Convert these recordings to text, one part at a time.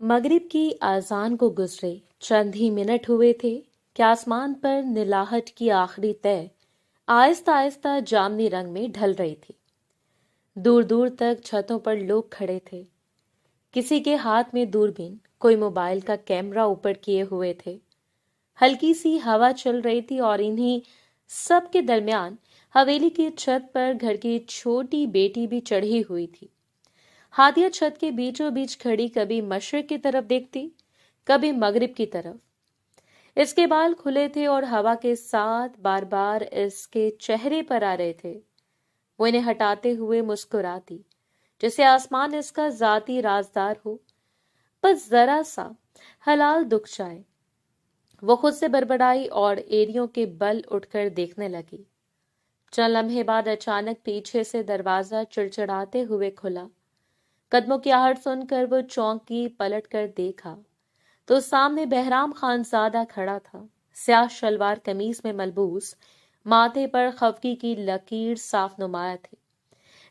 मगरिब की आजान को गुजरे चंद ही मिनट हुए थे कि आसमान पर नीलाहट की आखिरी तय आहिस्ता आहिस्ता जामनी रंग में ढल रही थी। दूर दूर तक छतों पर लोग खड़े थे। किसी के हाथ में दूरबीन, कोई मोबाइल का कैमरा ऊपर किए हुए थे। हल्की सी हवा चल रही थी और इन्हीं सब के दरमियान हवेली की छत पर घर की छोटी बेटी भी चढ़ी हुई थी। हादिया छत के बीचों बीच खड़ी, कभी मशरिक की तरफ देखती, कभी मगरिब की तरफ। इसके बाल खुले थे और हवा के साथ बार बार इसके चेहरे पर आ रहे थे। वो इन्हें हटाते हुए मुस्कुराती, जैसे आसमान इसका जाती राजदार हो। बस जरा सा हलाल दुख जाए। वो खुद से बड़बड़ाई और एड़ियों के बल उठकर देखने लगी। चंद लम्हे बाद अचानक पीछे से दरवाजा चिड़चिड़ाते हुए खुला। कदमों की आहट सुनकर वो चौंकी, पलट कर देखा तो सामने बहराम खानजादा खड़ा था। स्याह शलवार कमीज में मलबूस, माथे पर खफकी की लकीर साफ नुमाया थी।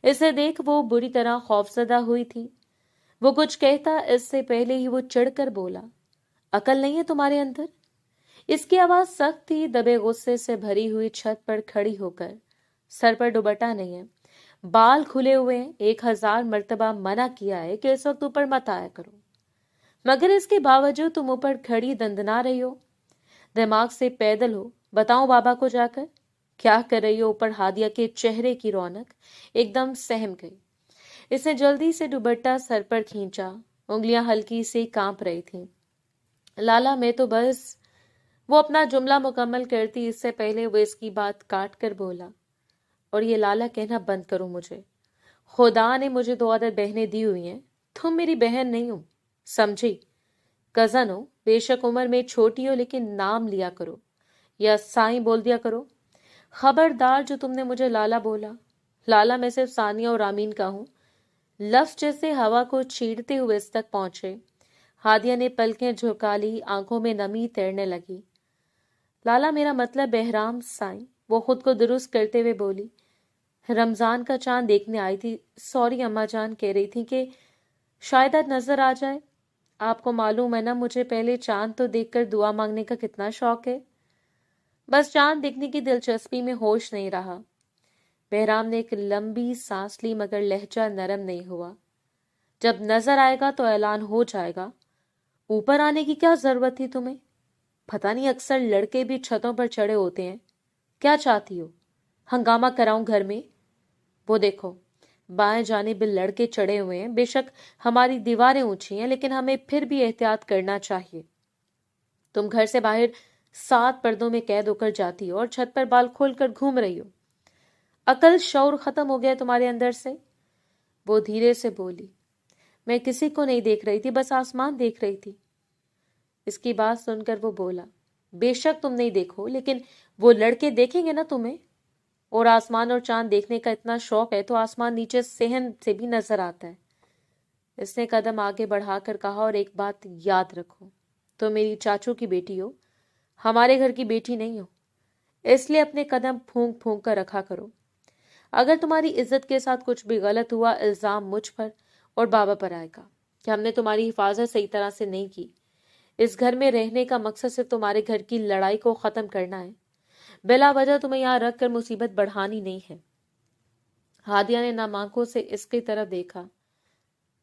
इसे देख वो बुरी तरह खौफजदा हुई थी। वो कुछ कहता इससे पहले ही वो चिढ़कर बोला, अकल नहीं है तुम्हारे अंदर? इसकी आवाज सख्त थी, दबे गुस्से से भरी हुई छत पर खड़ी होकर। सर पर दुपट्टा नहीं है, बाल खुले हुए हैं। 1000 मर्तबा मना किया है कि इस वक्त ऊपर मत आया करो, मगर इसके बावजूद तुम ऊपर खड़ी दंदना रही हो। दिमाग से पैदल हो? बताओ बाबा को जाकर क्या कर रही हो ऊपर? हादिया के चेहरे की रौनक एकदम सहम गई। इसने जल्दी से दुपट्टा सर पर खींचा, उंगलियां हल्की से कांप रही थीं। लाला मैं तो बस। वो अपना जुमला मुकम्मल करती इससे पहले वो इसकी बात काट कर बोला, और ये लाला कहना बंद करो मुझे। खुदा ने मुझे 2 आदत बहनें दी हुई हैं, तुम मेरी बहन नहीं हो, समझी? कजन हो, बेशक उम्र में छोटी हो, लेकिन नाम लिया करो या साईं बोल दिया करो। खबरदार जो तुमने मुझे लाला बोला। लाला मैं सिर्फ सानिया और आमीन का हूं। लफ्ज जैसे हवा को छींटते हुए इस तक पहुंचे। हादिया ने पलकें झुका ली, आंखों में नमी तैरने लगी। लाला मेरा मतलब बहराम साईं। वो खुद को दुरुस्त करते हुए बोली, रमजान का चांद देखने आई थी। सॉरी अम्मा जान, कह रही थी कि शायद आज नजर आ जाए। आपको मालूम है ना मुझे पहले चांद तो देखकर दुआ मांगने का कितना शौक है। बस चांद देखने की दिलचस्पी में होश नहीं रहा। बहराम ने एक लंबी सांस ली, मगर लहजा नरम नहीं हुआ। जब नजर आएगा तो ऐलान हो जाएगा। ऊपर आने की क्या जरूरत थी तुम्हें? पता नहीं, अक्सर लड़के भी छतों पर चढ़े होते हैं। क्या चाहती हो, हंगामा कराऊं घर में? वो देखो, बाएं जानिब लड़के चढ़े हुए हैं। बेशक हमारी दीवारें ऊंची हैं, लेकिन हमें फिर भी एहतियात करना चाहिए। तुम घर से बाहर 7 पर्दों में कैद होकर जाती हो और छत पर बाल खोलकर घूम रही हो। अकल शौर खत्म हो गया तुम्हारे अंदर से। वो धीरे से बोली, मैं किसी को नहीं देख रही थी, बस आसमान देख रही थी। इसकी बात सुनकर वो बोला, बेशक तुम नहीं देखो, लेकिन वो लड़के देखेंगे ना तुम्हें। और आसमान और चांद देखने का इतना शौक है तो आसमान नीचे सेहन से भी नजर आता है। इसने कदम आगे बढ़ाकर कहा, और एक बात याद रखो, तो मेरी चाचू की बेटी हो, हमारे घर की बेटी नहीं हो। इसलिए अपने कदम फूंक फूंक कर रखा करो। अगर तुम्हारी इज्जत के साथ कुछ भी गलत हुआ, इल्जाम मुझ पर और बाबा पर आएगा कि हमने तुम्हारी हिफाजत सही तरह से नहीं की। इस घर में रहने का मकसद सिर्फ तुम्हारे घर की लड़ाई को खत्म करना है, बिला वजह तुम्हें यहाँ रख कर मुसीबत बढ़ानी नहीं है। हादिया ने नाम आंखों से इसकी तरफ देखा।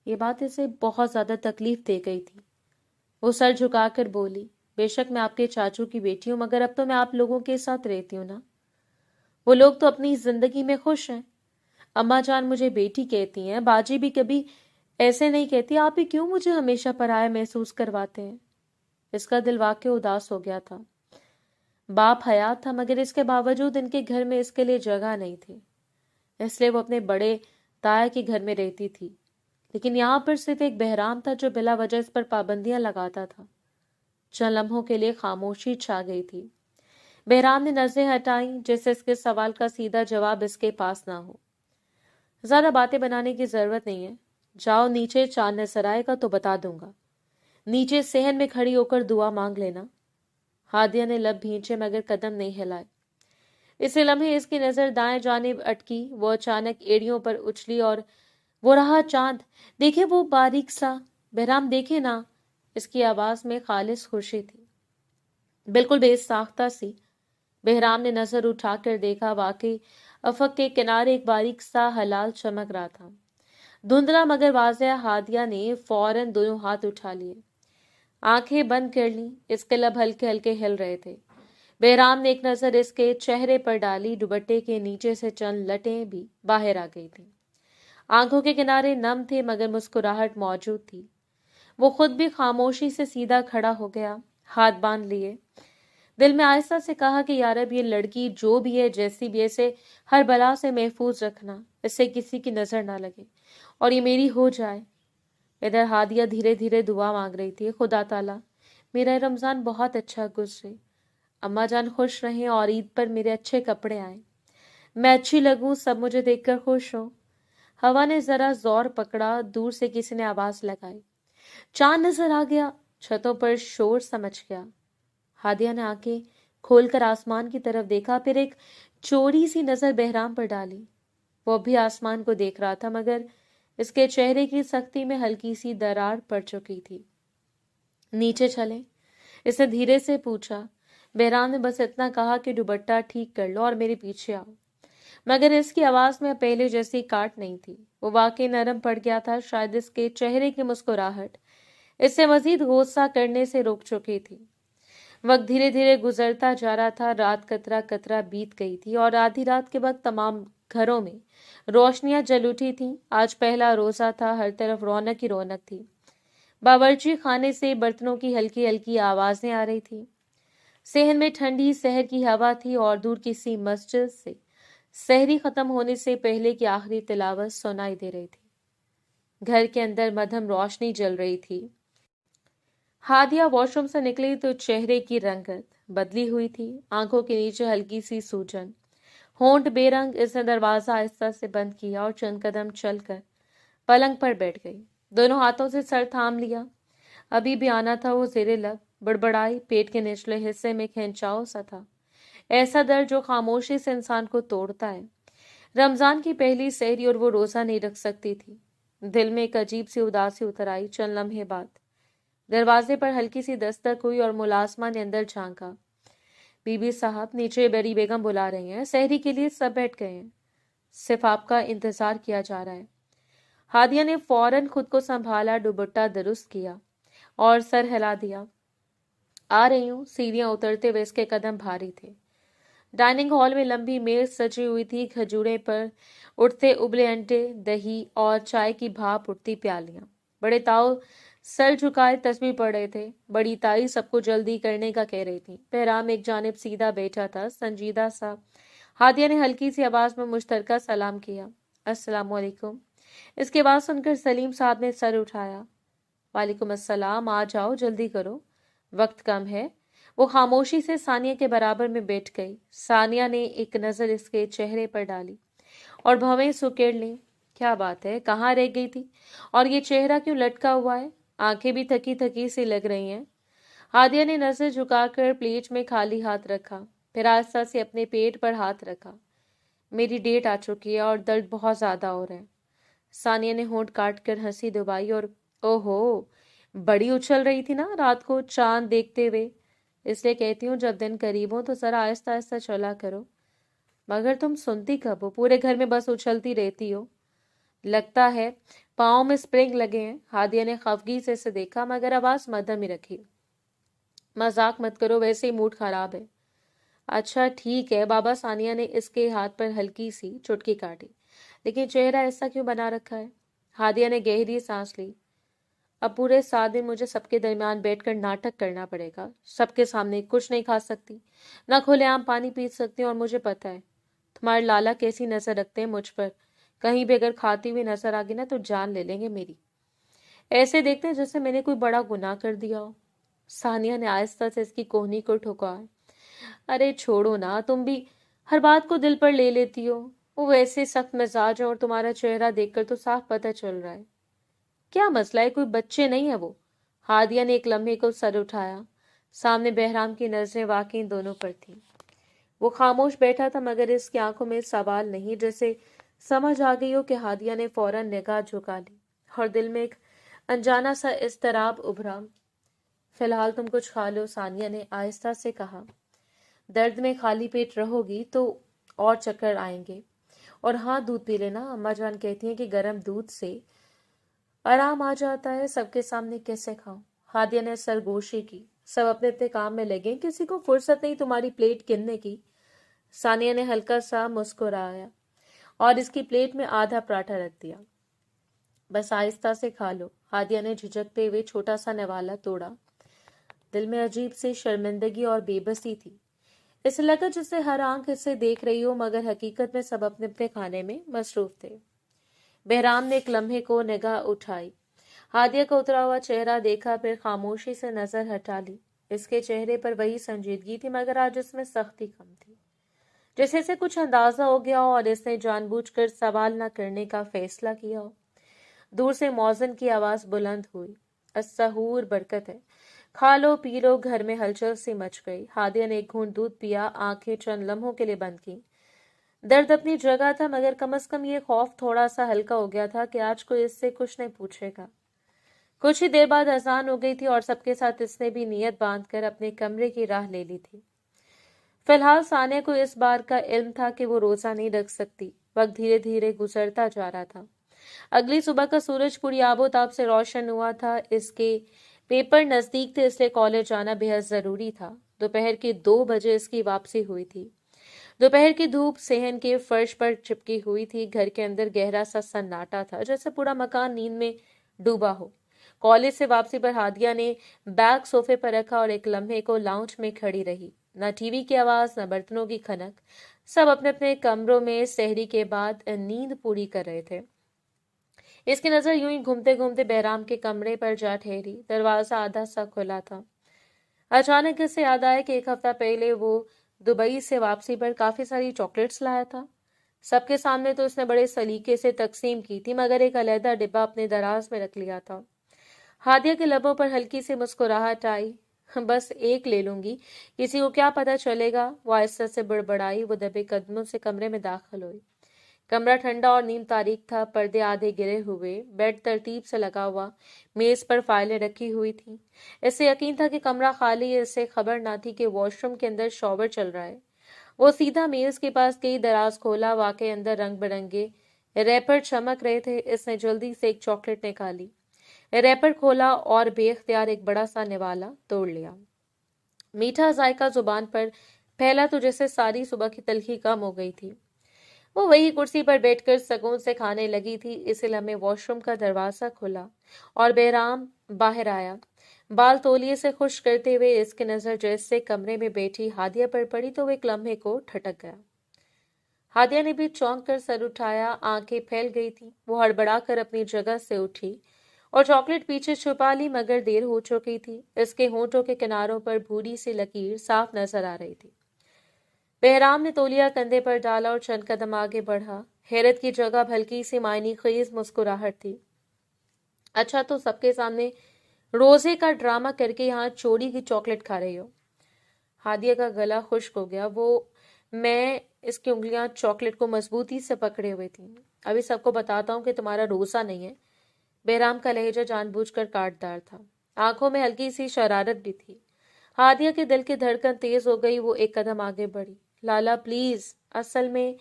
ये बात इसे बहुत ज्यादा तकलीफ दे गई थी। वो सर झुकाकर बोली, बेशक मैं आपके चाचू की बेटी हूं, मगर अब तो मैं आप लोगों के साथ रहती हूँ ना। वो लोग तो अपनी जिंदगी में खुश हैं। अम्मा जान मुझे बेटी कहती हैं, बाजी भी कभी ऐसे नहीं कहती। आप ही क्यों मुझे हमेशा पराया महसूस करवाते हैं? इसका दिल वाकई उदास हो गया था। बाप हयात था, मगर इसके बावजूद इनके घर में इसके लिए जगह नहीं थी। इसलिए वो अपने बड़े ताया के घर में रहती थी। लेकिन यहाँ पर सिर्फ एक बहराम था जो बिला वजह इस पर पाबंदियां लगाता था। चंद लम्हों के लिए खामोशी छा गई थी। बहराम ने नजरें हटाई, जैसे इसके सवाल का सीधा जवाब इसके पास ना हो। ज्यादा बातें बनाने की जरूरत नहीं है, जाओ नीचे, चांद नजर आएगा तो बता दूंगा। नीचे सेहन में खड़ी होकर दुआ मांग लेना। हादिया ने लब भींचे, मगर कदम नहीं हिलाए। इसी लम्हे इसकी नजर दाएं जानिब अटकी। वो अचानक एड़ियों पर उछली, और वो रहा चांद। देखे वो बारीक सा। बहराम देखे ना, اس کی آواز میں خالص خوشی تھی، بالکل بے ساختہ سی۔ بہرام نے نظر اٹھا کر دیکھا، واقعی افق کے کنارے ایک باریک سا ہلال چمک رہا تھا، دھندلا مگر واضح۔ ہادیہ نے فوراً دونوں ہاتھ اٹھا لیے، آنکھیں بند کر لیں۔ اس کے لب ہلکے ہلکے ہل رہے تھے۔ بہرام نے ایک نظر اس کے چہرے پر ڈالی، دوپٹے کے نیچے سے چند لٹیں بھی باہر آ گئی تھیں، آنکھوں کے کنارے نم تھے مگر مسکراہٹ موجود تھی۔ وہ خود بھی خاموشی سے سیدھا کھڑا ہو گیا، ہاتھ باندھ لیے، دل میں آہستہ سے کہا کہ یا رب، یہ لڑکی جو بھی ہے، جیسی بھی، اسے ہر بلا سے محفوظ رکھنا، اسے کسی کی نظر نہ لگے اور یہ میری ہو جائے۔ ادھر ہادیہ دھیرے دھیرے دعا مانگ رہی تھی، خدا تعالیٰ میرا رمضان بہت اچھا گزرے، اماں جان خوش رہیں اور عید پر میرے اچھے کپڑے آئیں، میں اچھی لگوں، سب مجھے دیکھ کر خوش ہوں۔ ہوا نے ذرا زور پکڑا، دور سے کسی نے آواز لگائی، چاند نظر آ گیا، چھتوں پر شور سمجھ گیا۔ ہادیہ نے آنکھیں کھول کر آسمان کی طرف دیکھا، پھر ایک چوری سی نظر بہرام پر ڈالی۔ وہ بھی آسمان کو دیکھ رہا تھا مگر اس کے چہرے کی سختی میں ہلکی سی درار پڑ چکی تھی۔ نیچے چلیں؟ اس نے دھیرے سے پوچھا۔ بہرام نے بس اتنا کہا کہ دوپٹہ ٹھیک کر لو اور میرے پیچھے آؤ، مگر اس کی آواز میں پہلے جیسی کاٹ نہیں تھی، وہ واقعی نرم پڑ گیا تھا۔ شاید اس کے چہرے کی مسکراہٹ اسے مزید غصہ کرنے سے روک چکی تھی۔ وقت دھیرے دھیرے گزرتا جا رہا تھا، رات قطرہ قطرہ بیت گئی تھی اور آدھی رات کے وقت تمام گھروں میں روشنیاں جل اٹھی تھیں۔ آج پہلا روزہ تھا، ہر طرف رونق ہی رونق تھی۔ باورچی خانے سے برتنوں کی ہلکی ہلکی آوازیں آ رہی تھی، صحن میں ٹھنڈی سحر کی ہوا تھی اور دور کسی مسجد سے سحری ختم ہونے سے پہلے کی آخری تلاوت سنائی دے رہی تھی۔ گھر کے اندر مدھم روشنی جل رہی تھی۔ ہادیہ واش روم سے نکلی تو چہرے کی رنگت بدلی ہوئی تھی، آنکھوں کے نیچے ہلکی سی سوجن، ہونٹ بے رنگ۔ اس نے دروازہ آہستہ سے بند کیا اور چند قدم چل کر پلنگ پر بیٹھ گئی، دونوں ہاتھوں سے سر تھام لیا۔ ابھی بھی آنا تھا، وہ زیر لب بڑبڑائی، پیٹ کے نچلے حصے میں کھنچاؤ سا تھا، ایسا درد جو خاموشی سے انسان کو توڑتا ہے۔ رمضان کی پہلی سحری اور وہ روزہ نہیں رکھ سکتی تھی۔ دل میں ایک عجیب سی اداسی اتر آئی۔ چند لمحے بعد دروازے پر ہلکی سی دستک ہوئی اور ملازمہ نے اندر جھانکا۔ بی بی صاحب، نیچے بڑی بیگم بلا رہی ہیں، سحری کے لیے سب بیٹھ گئے ہیں، صرف آپ کا انتظار کیا جا رہا ہے۔ ہادیہ نے فوراً خود کو سنبھالا، دوپٹہ درست کیا اور سر ہلا دیا۔ آ رہی ہوں۔ سیڑھیاں اترتے ہوئے اس کے قدم بھاری تھے۔ ڈائننگ ہال میں لمبی میز سجی ہوئی تھی، کھجورے پر اٹھتے ابلے انڈے، دہی اور چائے کی بھاپ اٹھتی پیالیاں۔ بڑے تاؤ سر جھکائے تسبیح پڑھ رہے تھے، بڑی تائی سب کو جلدی کرنے کا کہہ رہی تھی۔ بہرام ایک جانب سیدھا بیٹھا تھا، سنجیدہ سا۔ ہادیہ نے ہلکی سی آواز میں مشترکہ سلام کیا، السلام علیکم۔ اس کی آواز سن کر سلیم صاحب نے سر اٹھایا، وعلیکم السلام، آ جاؤ، جلدی کرو، وقت کم ہے۔ وہ خاموشی سے ثانیہ کے برابر میں بیٹھ گئی۔ ثانیہ نے ایک نظر اس کے چہرے پر ڈالی اور بھویں سکیڑ لیں۔ کیا بات ہے، کہاں رہ گئی تھی اور یہ چہرہ کیوں لٹکا ہوا ہے؟ آنکھیں بھی تھکی تھکی سی لگ رہی ہیں۔ ہادیہ نے نظر جھکا کر پلیٹ میں خالی ہاتھ رکھا، پھر آہستہ سے اپنے پیٹ پر ہاتھ رکھا۔ میری ڈیٹ آ چکی ہے اور درد بہت زیادہ ہو رہا ہے۔ ثانیہ نے ہونٹ کاٹ کر ہنسی دبائی اور اوہو، بڑی اچھل رہی تھی نا رات کو چاند دیکھتے ہوئے، اس لیے کہتی ہوں جب دن قریب ہو تو ذرا آہستہ آہستہ چلا کرو۔ مگر تم سنتی کب ہو، پورے گھر میں بس اچھلتی رہتی ہو، لگتا ہے پاؤں میں اسپرنگ لگے ہیں۔ ہادیہ نے خفگی سے اسے دیکھا مگر آواز مدھم ہی رکھی، مذاق مت کرو، ویسے ہی موڈ خراب ہے۔ اچھا ٹھیک ہے بابا۔ ثانیہ نے اس کے ہاتھ پر ہلکی سی چٹکی کاٹی، لیکن چہرہ ایسا کیوں بنا رکھا ہے؟ ہادیہ نے گہری سانس لی۔ اب پورے 7 دن مجھے سب کے درمیان بیٹھ کر ناٹک کرنا پڑے گا، سب کے سامنے کچھ نہیں کھا سکتی، نہ کھلے عام پانی پی سکتی ہوں، اور مجھے پتا ہے تمہارے لالا کیسی نظر رکھتے ہیں مجھ پر، کہیں بھی اگر کھاتی ہوئی نظر آ گئی نا تو جان لے لیں گے میری، ایسے دیکھتے ہیں جیسے میں نے کوئی بڑا گناہ کر دیا ہو۔ ثانیہ نے آہستہ سے اس کی کوہنی کو ٹھکا۔ ارے چھوڑو نا، تم بھی ہر بات کو دل پر لے لیتی ہو، وہ ویسے سخت مزاج ہے اور تمہارا چہرہ دیکھ کر تو صاف پتہ چل رہا ہے۔ کیا مسئلہ ہے، کوئی بچے نہیں ہے وہ؟ ہادیہ نے ایک لمحے کو سر اٹھایا۔ سامنے بہرام کی نظریں واقعی دونوں پر تھیں۔ وہ خاموش بیٹھا تھا مگر اس کی آنکھوں میں سوال نہیں، جیسے سمجھ آ گئی ہو کہ ہادیہ نے فوراً نگاہ جھکا لی اور دل میں ایک انجانا سا اضطراب ابھرا۔ فی الحال تم کچھ کھا لو، ثانیہ نے آہستہ سے کہا۔ درد میں خالی پیٹ رہو گی تو اور چکر آئیں گے۔ اور ہاں، دودھ پی لینا، اماں جان کہتی ہیں کہ گرم دودھ سے آرام آ جاتا ہے۔ سب کے سامنے کیسے کھاؤں؟ ہادیہ نے سرگوشی کی۔ سب اپنے اپنے کام میں لگے، کسی کو فرصت نہیں تمہاری پلیٹ گننے کی۔ ثانیہ نے ہلکا سا مسکرایا اور اس کی پلیٹ میں آدھا پراٹھا رکھ دیا۔ بس آہستہ سے کھا لو، ہادیہ نے جھجکتے ہوئے چھوٹا سا نوالا توڑا۔ دل میں عجیب سی شرمندگی اور بے بسی تھی۔ اسے لگا جسے ہر آنکھ اسے دیکھ رہی ہو، مگر حقیقت میں سب اپنے اپنے کھانے میں مصروف تھے۔ بہرام نے ایک لمحے کو نگاہ اٹھائی، ہادیہ کا اترا ہوا چہرہ دیکھا، پھر خاموشی سے نظر ہٹا لی۔ اس کے چہرے پر وہی سنجیدگی تھی، مگر آج اس میں سختی کم تھی، جیسے اسے کچھ اندازہ ہو گیا ہو اور اس نے جان بوجھ کر سوال نہ کرنے کا فیصلہ کیا ہو۔ دور سے مؤذن کی آواز بلند ہوئی، السحور برکت ہے، کھا لو پی لو۔ گھر میں ہلچل سی مچ گئی۔ ہادیہ نے ایک گھونٹ دودھ پیا، آنکھیں چند لمحوں کے لیے بند کی۔ درد اپنی جگہ تھا، مگر کم از کم یہ خوف تھوڑا سا ہلکا ہو گیا تھا کہ آج کوئی اس سے کچھ نہیں پوچھے گا۔ کچھ ہی دیر بعد اذان ہو گئی تھی اور سب کے ساتھ اس نے بھی نیت باندھ کر اپنے کمرے کی راہ لے لی تھی۔ فی الحال ثانیہ کو اس بات کا علم تھا کہ وہ روزہ نہیں رکھ سکتی۔ وقت دھیرے دھیرے گزرتا جا رہا تھا۔ اگلی صبح کا سورج پوری آب و تاب سے روشن ہوا تھا۔ اس کے پیپر نزدیک تھے، اس لیے کالج جانا بے حد ضروری تھا۔ دوپہر کے 2 بجے اس کی واپسی ہوئی تھی۔ دوپہر کی دھوپ صحن کے فرش پر چپکی ہوئی تھی۔ گھر کے اندر گہرا سا سناٹا تھا، جیسے پورا مکان نیند میں ڈوبا ہو۔ کالج سے واپسی پر ہادیہ نے بیگ صوفے پر رکھا اور ایک لمحے کو لاؤنج میں کھڑی رہی۔ نہ ٹی وی کی آواز، نہ برتنوں کی کھنک۔ سب اپنے اپنے کمروں میں سحری کے بعد نیند پوری کر رہے تھے۔ اس کی نظر یوں ہی گھومتے گھومتے بہرام کے کمرے پر جا ٹھہری۔ دروازہ آدھا سا کھلا تھا۔ اچانک اسے یاد آیا کہ ایک ہفتہ پہلے وہ دبئی سے واپسی پر کافی ساری چاکلیٹس لایا تھا۔ سب کے سامنے تو اس نے بڑے سلیقے سے تقسیم کی تھی، مگر ایک علیحدہ ڈبہ اپنے دراز میں رکھ لیا تھا۔ ہادیہ کے لبوں پر ہلکی سی مسکراہٹ آئی۔ بس ایک لے لوں گی، کسی کو کیا پتہ چلے گا، وہ آہستہ سے بڑبڑائی۔ وہ دبے قدموں سے کمرے میں داخل ہوئی۔ کمرہ ٹھنڈا اور نیم تاریک تھا، پردے آدھے گرے ہوئے، بیڈ ترتیب سے لگا ہوا، میز پر فائلیں رکھی ہوئی تھیں۔ اس سے یقین تھا کہ کمرہ خالی ہے، اسے خبر نہ تھی کہ واش روم کے اندر شاور چل رہا ہے۔ وہ سیدھا میز کے پاس گئی، دراز کھولا، واقعی اندر رنگ برنگے ریپر چمک رہے تھے۔ اس نے جلدی سے ایک چاکلیٹ نکالی، ریپر کھولا اور بے اختیار ایک بڑا سا نوالا توڑ لیا۔ میٹھا ذائقہ زبان پر پھیلا تو جیسے ساری صبح کی تلخی کم ہو گئی تھی۔ وہ وہی کرسی پر بیٹھ کر سکون سے کھانے لگی تھی۔ اسی لمحے واش روم کا دروازہ کھلا اور بہرام باہر آیا، بال تولیے سے خشک کرتے ہوئے۔ اس کی نظر جیسے کمرے میں بیٹھی ہادیہ پر پڑی تو وہ ایک لمحے کو ٹھٹک گیا۔ ہادیہ نے بھی چونک کر سر اٹھایا، آنکھیں پھیل گئی تھی۔ وہ ہڑبڑا کر اپنی جگہ سے اٹھی اور چاکلیٹ پیچھے چھپا لی، مگر دیر ہو چکی تھی۔ اس کے ہونٹوں کے کناروں پر بھوری سی لکیر صاف نظر آ رہی تھی۔ بہرام نے تولیا کندھے پر ڈالا اور چند قدم آگے بڑھا۔ حیرت کی جگہ ہلکی سی معنی خیز مسکراہٹ تھی۔ اچھا، تو سب کے سامنے روزے کا ڈرامہ کر کے یہاں چوری کی چاکلیٹ کھا رہی ہو؟ ہادیہ کا گلا خشک ہو گیا۔ میں اس کی انگلیاں چاکلیٹ کو مضبوطی سے پکڑے ہوئے تھیں۔ ابھی سب کو بتاتا ہوں کہ تمہارا روزہ نہیں ہے۔ بہرام کا لہجہ جان بوجھ کر کاٹدار تھا، آنکھوں میں ہلکی سی شرارت بھی تھی۔ ہادیہ کے دل کی دھڑکن تیز ہو گئی۔ وہ ایک قدم آگے بڑھی۔ لالا پلیز، اصل میں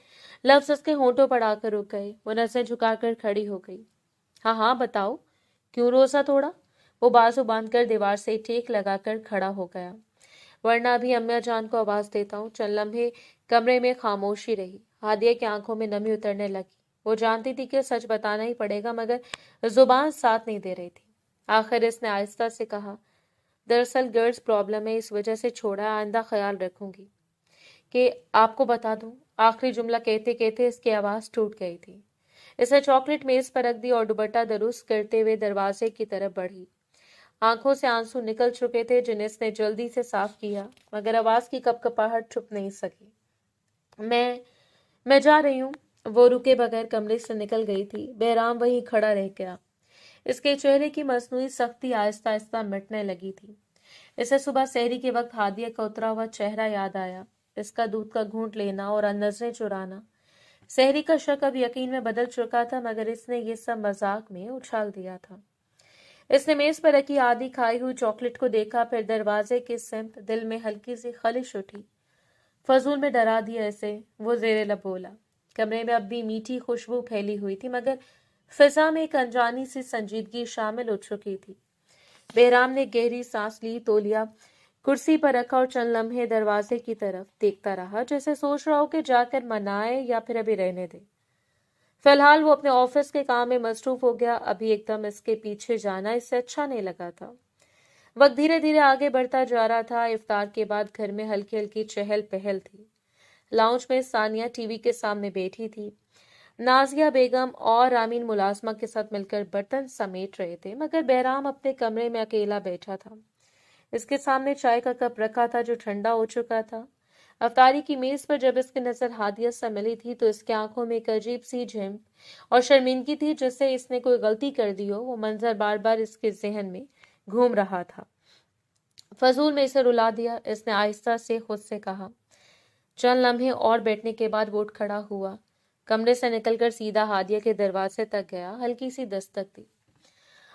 لفظ اس کے ہونٹوں پر آ کر رک گئے۔ وہ نظریں جھکا کر کھڑی ہو گئی۔ ہاں ہاں بتاؤ، کیوں روزہ توڑا؟ وہ بازو باندھ کر دیوار سے ٹیک لگا کر کھڑا ہو گیا۔ ورنہ ابھی امیاں جان کو آواز دیتا ہوں۔ چند لمحے کمرے میں خاموشی رہی۔ ہادیہ کی آنکھوں میں نمی اترنے لگی۔ وہ جانتی تھی کہ سچ بتانا ہی پڑے گا، مگر زبان ساتھ نہیں دے رہی تھی۔ آخر اس نے آہستہ سے کہا، دراصل گرلز پرابلم ہے، اس وجہ سے چھوڑا، آئندہ خیال رکھوں گی۔ کہ آپ کو بتا دوں، آخری جملہ کہتے کہتے اس کی آواز ٹوٹ گئی تھی۔ اس نے چاکلیٹ میز پر رکھ دی اور دوپٹہ درست کرتے ہوئے دروازے کی طرف بڑھی۔ آنکھوں سے آنسو نکل چکے تھے جنہیں اس نے جلدی سے صاف کیا، مگر آواز کی کپکپاہٹ چھپ نہیں سکی۔ میں جا رہی ہوں۔ وہ رکے بغیر کمرے سے نکل گئی تھی۔ بہرام وہیں کھڑا رہ گیا۔ اس کے چہرے کی مصنوعی سختی آہستہ آہستہ مٹنے لگی تھی۔ اسے صبح سحری کے وقت ہادیہ کا اترا ہوا چہرہ یاد آیا، اس کا دودھ کا گھونٹ لینا اور نظریں چرانا۔ سحری کا شک اب یقین میں بدل چکا تھا، مگر اس نے یہ سب مذاق میں اچھال دیا تھا۔ इसने मेज पर रखी आधी खाई हुई चॉकलेट को देखा, फिर दरवाजे की सिमत। दिल में हल्की सी खलिश उठी। फजूल में डरा दिया इसे, वो जेरे लब बोला। कमरे में अब भी मीठी खुशबू फैली हुई थी, मगर फिजा में एक अनजानी सी संजीदगी शामिल हो चुकी थी। बेहराम ने गहरी सांस ली, तौलिया कुर्सी पर रखा और चंद लम्हे दरवाजे की तरफ देखता रहा, जैसे सोच रहा हो कि जाकर मनाए या फिर अभी रहने दे। फिलहाल वो अपने ऑफिस के काम में मसरूफ हो गया। अभी एकदम इसके पीछे जाना इससे अच्छा नहीं लगा था। वक्त धीरे धीरे आगे बढ़ता जा रहा था। इफ्तार के बाद घर में हल्की हल्की चहल पहल थी। लाउंज में सानिया टीवी के सामने बैठी थी। नाजिया बेगम और रामीन मुलाजमा के साथ मिलकर बर्तन समेट रहे थे, मगर बहराम अपने कमरे में अकेला बैठा था। इसके सामने चाय का कप रखा था जो ठंडा हो चुका था। अफ्तारी की मेज पर जब इसकी नजर हादिया से मिली थी तो इसकी आंखों में एक अजीब सी झिम और शर्मिंदगी थी, जैसे इसने कोई गलती कर दी हो। वो मंजर बार बार इसके जहन में घूम रहा था। फजूल में इसे रुला दिया, इसने आहिस्ता से खुद से कहा। चंद लम्हे और बैठने के बाद वो उठ खड़ा हुआ। कमरे से निकलकर सीधा हादिया के दरवाजे तक गया। हल्की सी दस्तक दी।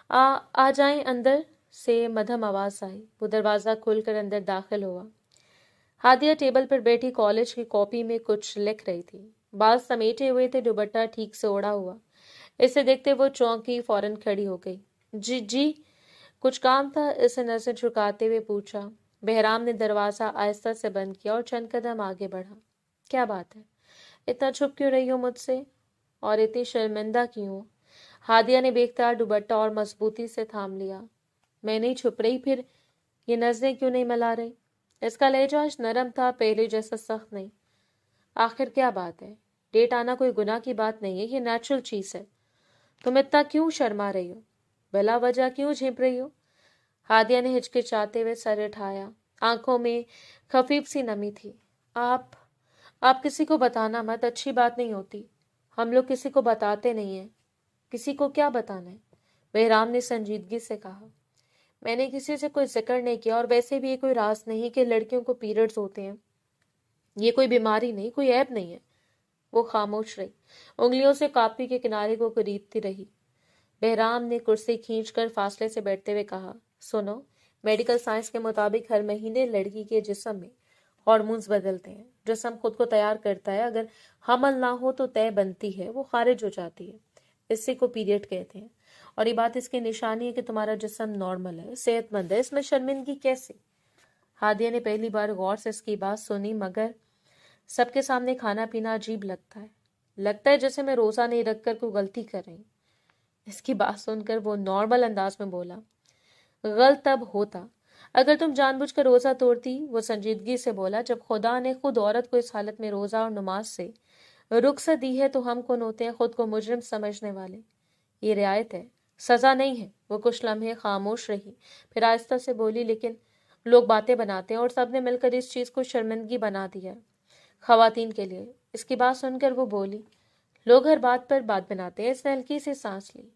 आ जाएं अंदर से मध्यम आवाज आई। वो दरवाजा खोलकर अंदर दाखिल हुआ। हादिया टेबल पर बैठी कॉलेज की कॉपी में कुछ लिख रही थी। बाल समेटे हुए थे, दुपट्टा ठीक से ओढ़ा हुआ। इसे देखते वो चौंकी, फौरन खड़ी हो गई। जी जी, कुछ काम था? इसे नजर झुकाते हुए पूछा। बहराम ने दरवाजा आहिस्ता से बंद किया और चंद कदम आगे बढ़ा। क्या बात है? इतना छुप क्यों रही हो मुझसे, और इतनी शर्मिंदा क्यों? हादिया ने बेख्तियार दुपट्टा और मजबूती से थाम लिया। मैं नहीं छुप रही, फिर ये नजरें क्यों नहीं मिला रही? इसका लहजा आज नरम था, पहले जैसा सख्त नहीं। आखिर क्या बात है? डेट आना कोई गुनाह की बात नहीं है, ये नेचुरल चीज है। तुम इतना क्यों शर्मा रही हो? बिला वजह क्यों झिप रही हो? हादिया ने हिचकिचाते हुए सर उठाया। आंखों में खफीफ सी नमी थी। आप किसी को बताना मत, अच्छी बात नहीं होती। हम लोग किसी को बताते नहीं है। किसी को क्या बताना है? बहराम ने संजीदगी से कहा। मैंने किसी से कोई जिक्र नहीं किया, और वैसे भी ये कोई राज नहीं कि लड़कियों को पीरियड्स होते हैं। ये कोई बीमारी नहीं, कोई ऐब नहीं है। वो खामोश रही, उंगलियों से कॉपी के किनारे को करीदती रही। बहराम ने कुर्सी खींचकर फासले से बैठते हुए कहा, सुनो, मेडिकल साइंस के मुताबिक हर महीने लड़की के जिस्म में हार्मोन्स बदलते हैं। जिस्म खुद को तैयार करता है। अगर हमल ना हो तो तय बनती है, वो खारिज हो जाती है। इसी को पीरियड कहते हैं। और ये बात इसकी निशानी है कि तुम्हारा जिस्म नॉर्मल है, सेहतमंद है। इसमें शर्मिंदगी कैसे? हादिया ने पहली बार गौर से इसकी बात सुनी, मगर सबके सामने खाना पीना अजीब लगता है जैसे मैं रोजा नहीं रखकर कोई गलती कर रही। इसकी बात सुनकर वो नॉर्मल अंदाज में बोला, गलत तब होता अगर तुम जानबूझकर रोजा तोड़ती। वो संजीदगी से बोला, जब खुदा ने खुद औरत को इस हालत में रोजा और नमाज से रुखसत दी है तो हम कौन होते हैं खुद को मुजरिम समझने वाले? ये रियायत है, सजा नहीं है। वो कुछ लम्हे खामोश रही, फिर आहिस्ता से बोली, लेकिन लोग बातें बनाते हैं और सबने मिलकर इस चीज को शर्मिंदगी बना दिया खवातीन के लिए। इसकी बात सुनकर वो बोली, लोग हर बात पर बात बनाते हैं। इसने हल्की सी सांस ली।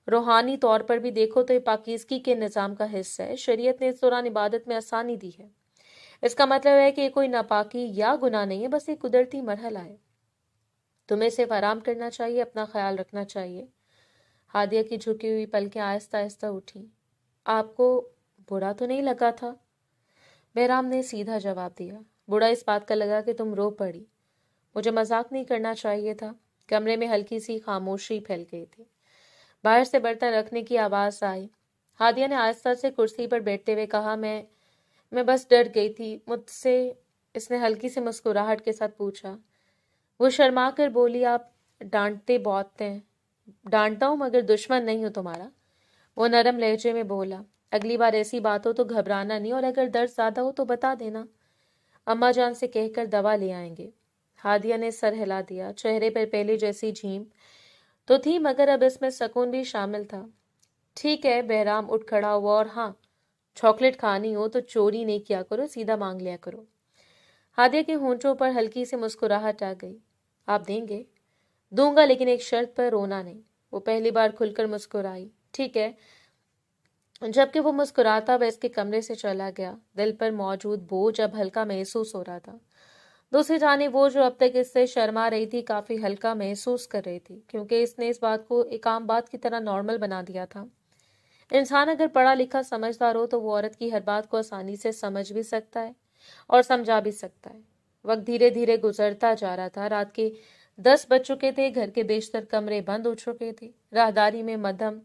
रूहानी तौर पर भी देखो तो ये पाकीज़गी के निज़ाम का हिस्सा है। शरीयत ने इस दौरान इबादत में आसानी दी है। इसका मतलब है कि ये कोई नापाकी या गुनाह नहीं है, बस एक कुदरती मरहला है। तुम्हें सिर्फ आराम करना चाहिए, अपना ख्याल रखना चाहिए। हादिया की झुकी हुई पलकें आहिस्ता आहिस्ता उठी। आपको बुरा तो नहीं लगा था? बहराम ने सीधा जवाब दिया। बुरा इस बात का लगा कि तुम रो पड़ी। मुझे मजाक नहीं करना चाहिए था। कमरे में हल्की सी खामोशी फैल गई थी। बाहर से बर्तन रखने की आवाज आई। हादिया ने आहिस्ता से कुर्सी पर बैठते हुए कहा, मैं बस डर गई थी मुझसे। इसने हल्की सी मुस्कुराहट के साथ पूछा। वो शर्मा कर बोली, आप डांटते बहुत हैं। डांटता हूं मगर दुश्मन नहीं हूं तुम्हारा। वो नरम लहजे में बोला, अगली बार ऐसी बात हो तो घबराना नहीं, और अगर दर्द ज्यादा हो तो बता देना, अम्मा जान से कहकर दवा ले आएंगे। हादिया ने सर हिला दिया। चेहरे पर पहले जैसी झीम तो थी, मगर अब इसमें सुकून भी शामिल था। ठीक है। बहराम उठ खड़ा हुआ, और हाँ, चॉकलेट खानी हो तो चोरी नहीं किया करो, सीधा मांग लिया करो। हादिया के होंठों पर हल्की सी मुस्कुराहट आ गई। आप देंगे? दूंगा, लेकिन एक शर्त पर, रोना नहीं। वो पहली बार खुलकर मुस्कुराई। ठीक है। जबकि वो मुस्कुराता वह इसके कमरे से चला गया। दिल पर मौजूद बोझ अब हल्का महसूस हो रहा था। दूसरी जाने वो जो अब तक इससे शर्मा रही थी काफी हल्का महसूस कर रही थी, क्योंकि इसने इस बात को एक आम बात की तरह नॉर्मल बना दिया था। इंसान अगर पढ़ा लिखा समझदार हो तो वो औरत की हर बात को आसानी से समझ भी सकता है और समझा भी सकता है। वक्त धीरे धीरे गुजरता जा रहा था। रात के 10 बज चुके थे। घर के बेशतर कमरे बंद हो चुके थे। राहदारी में मध्यम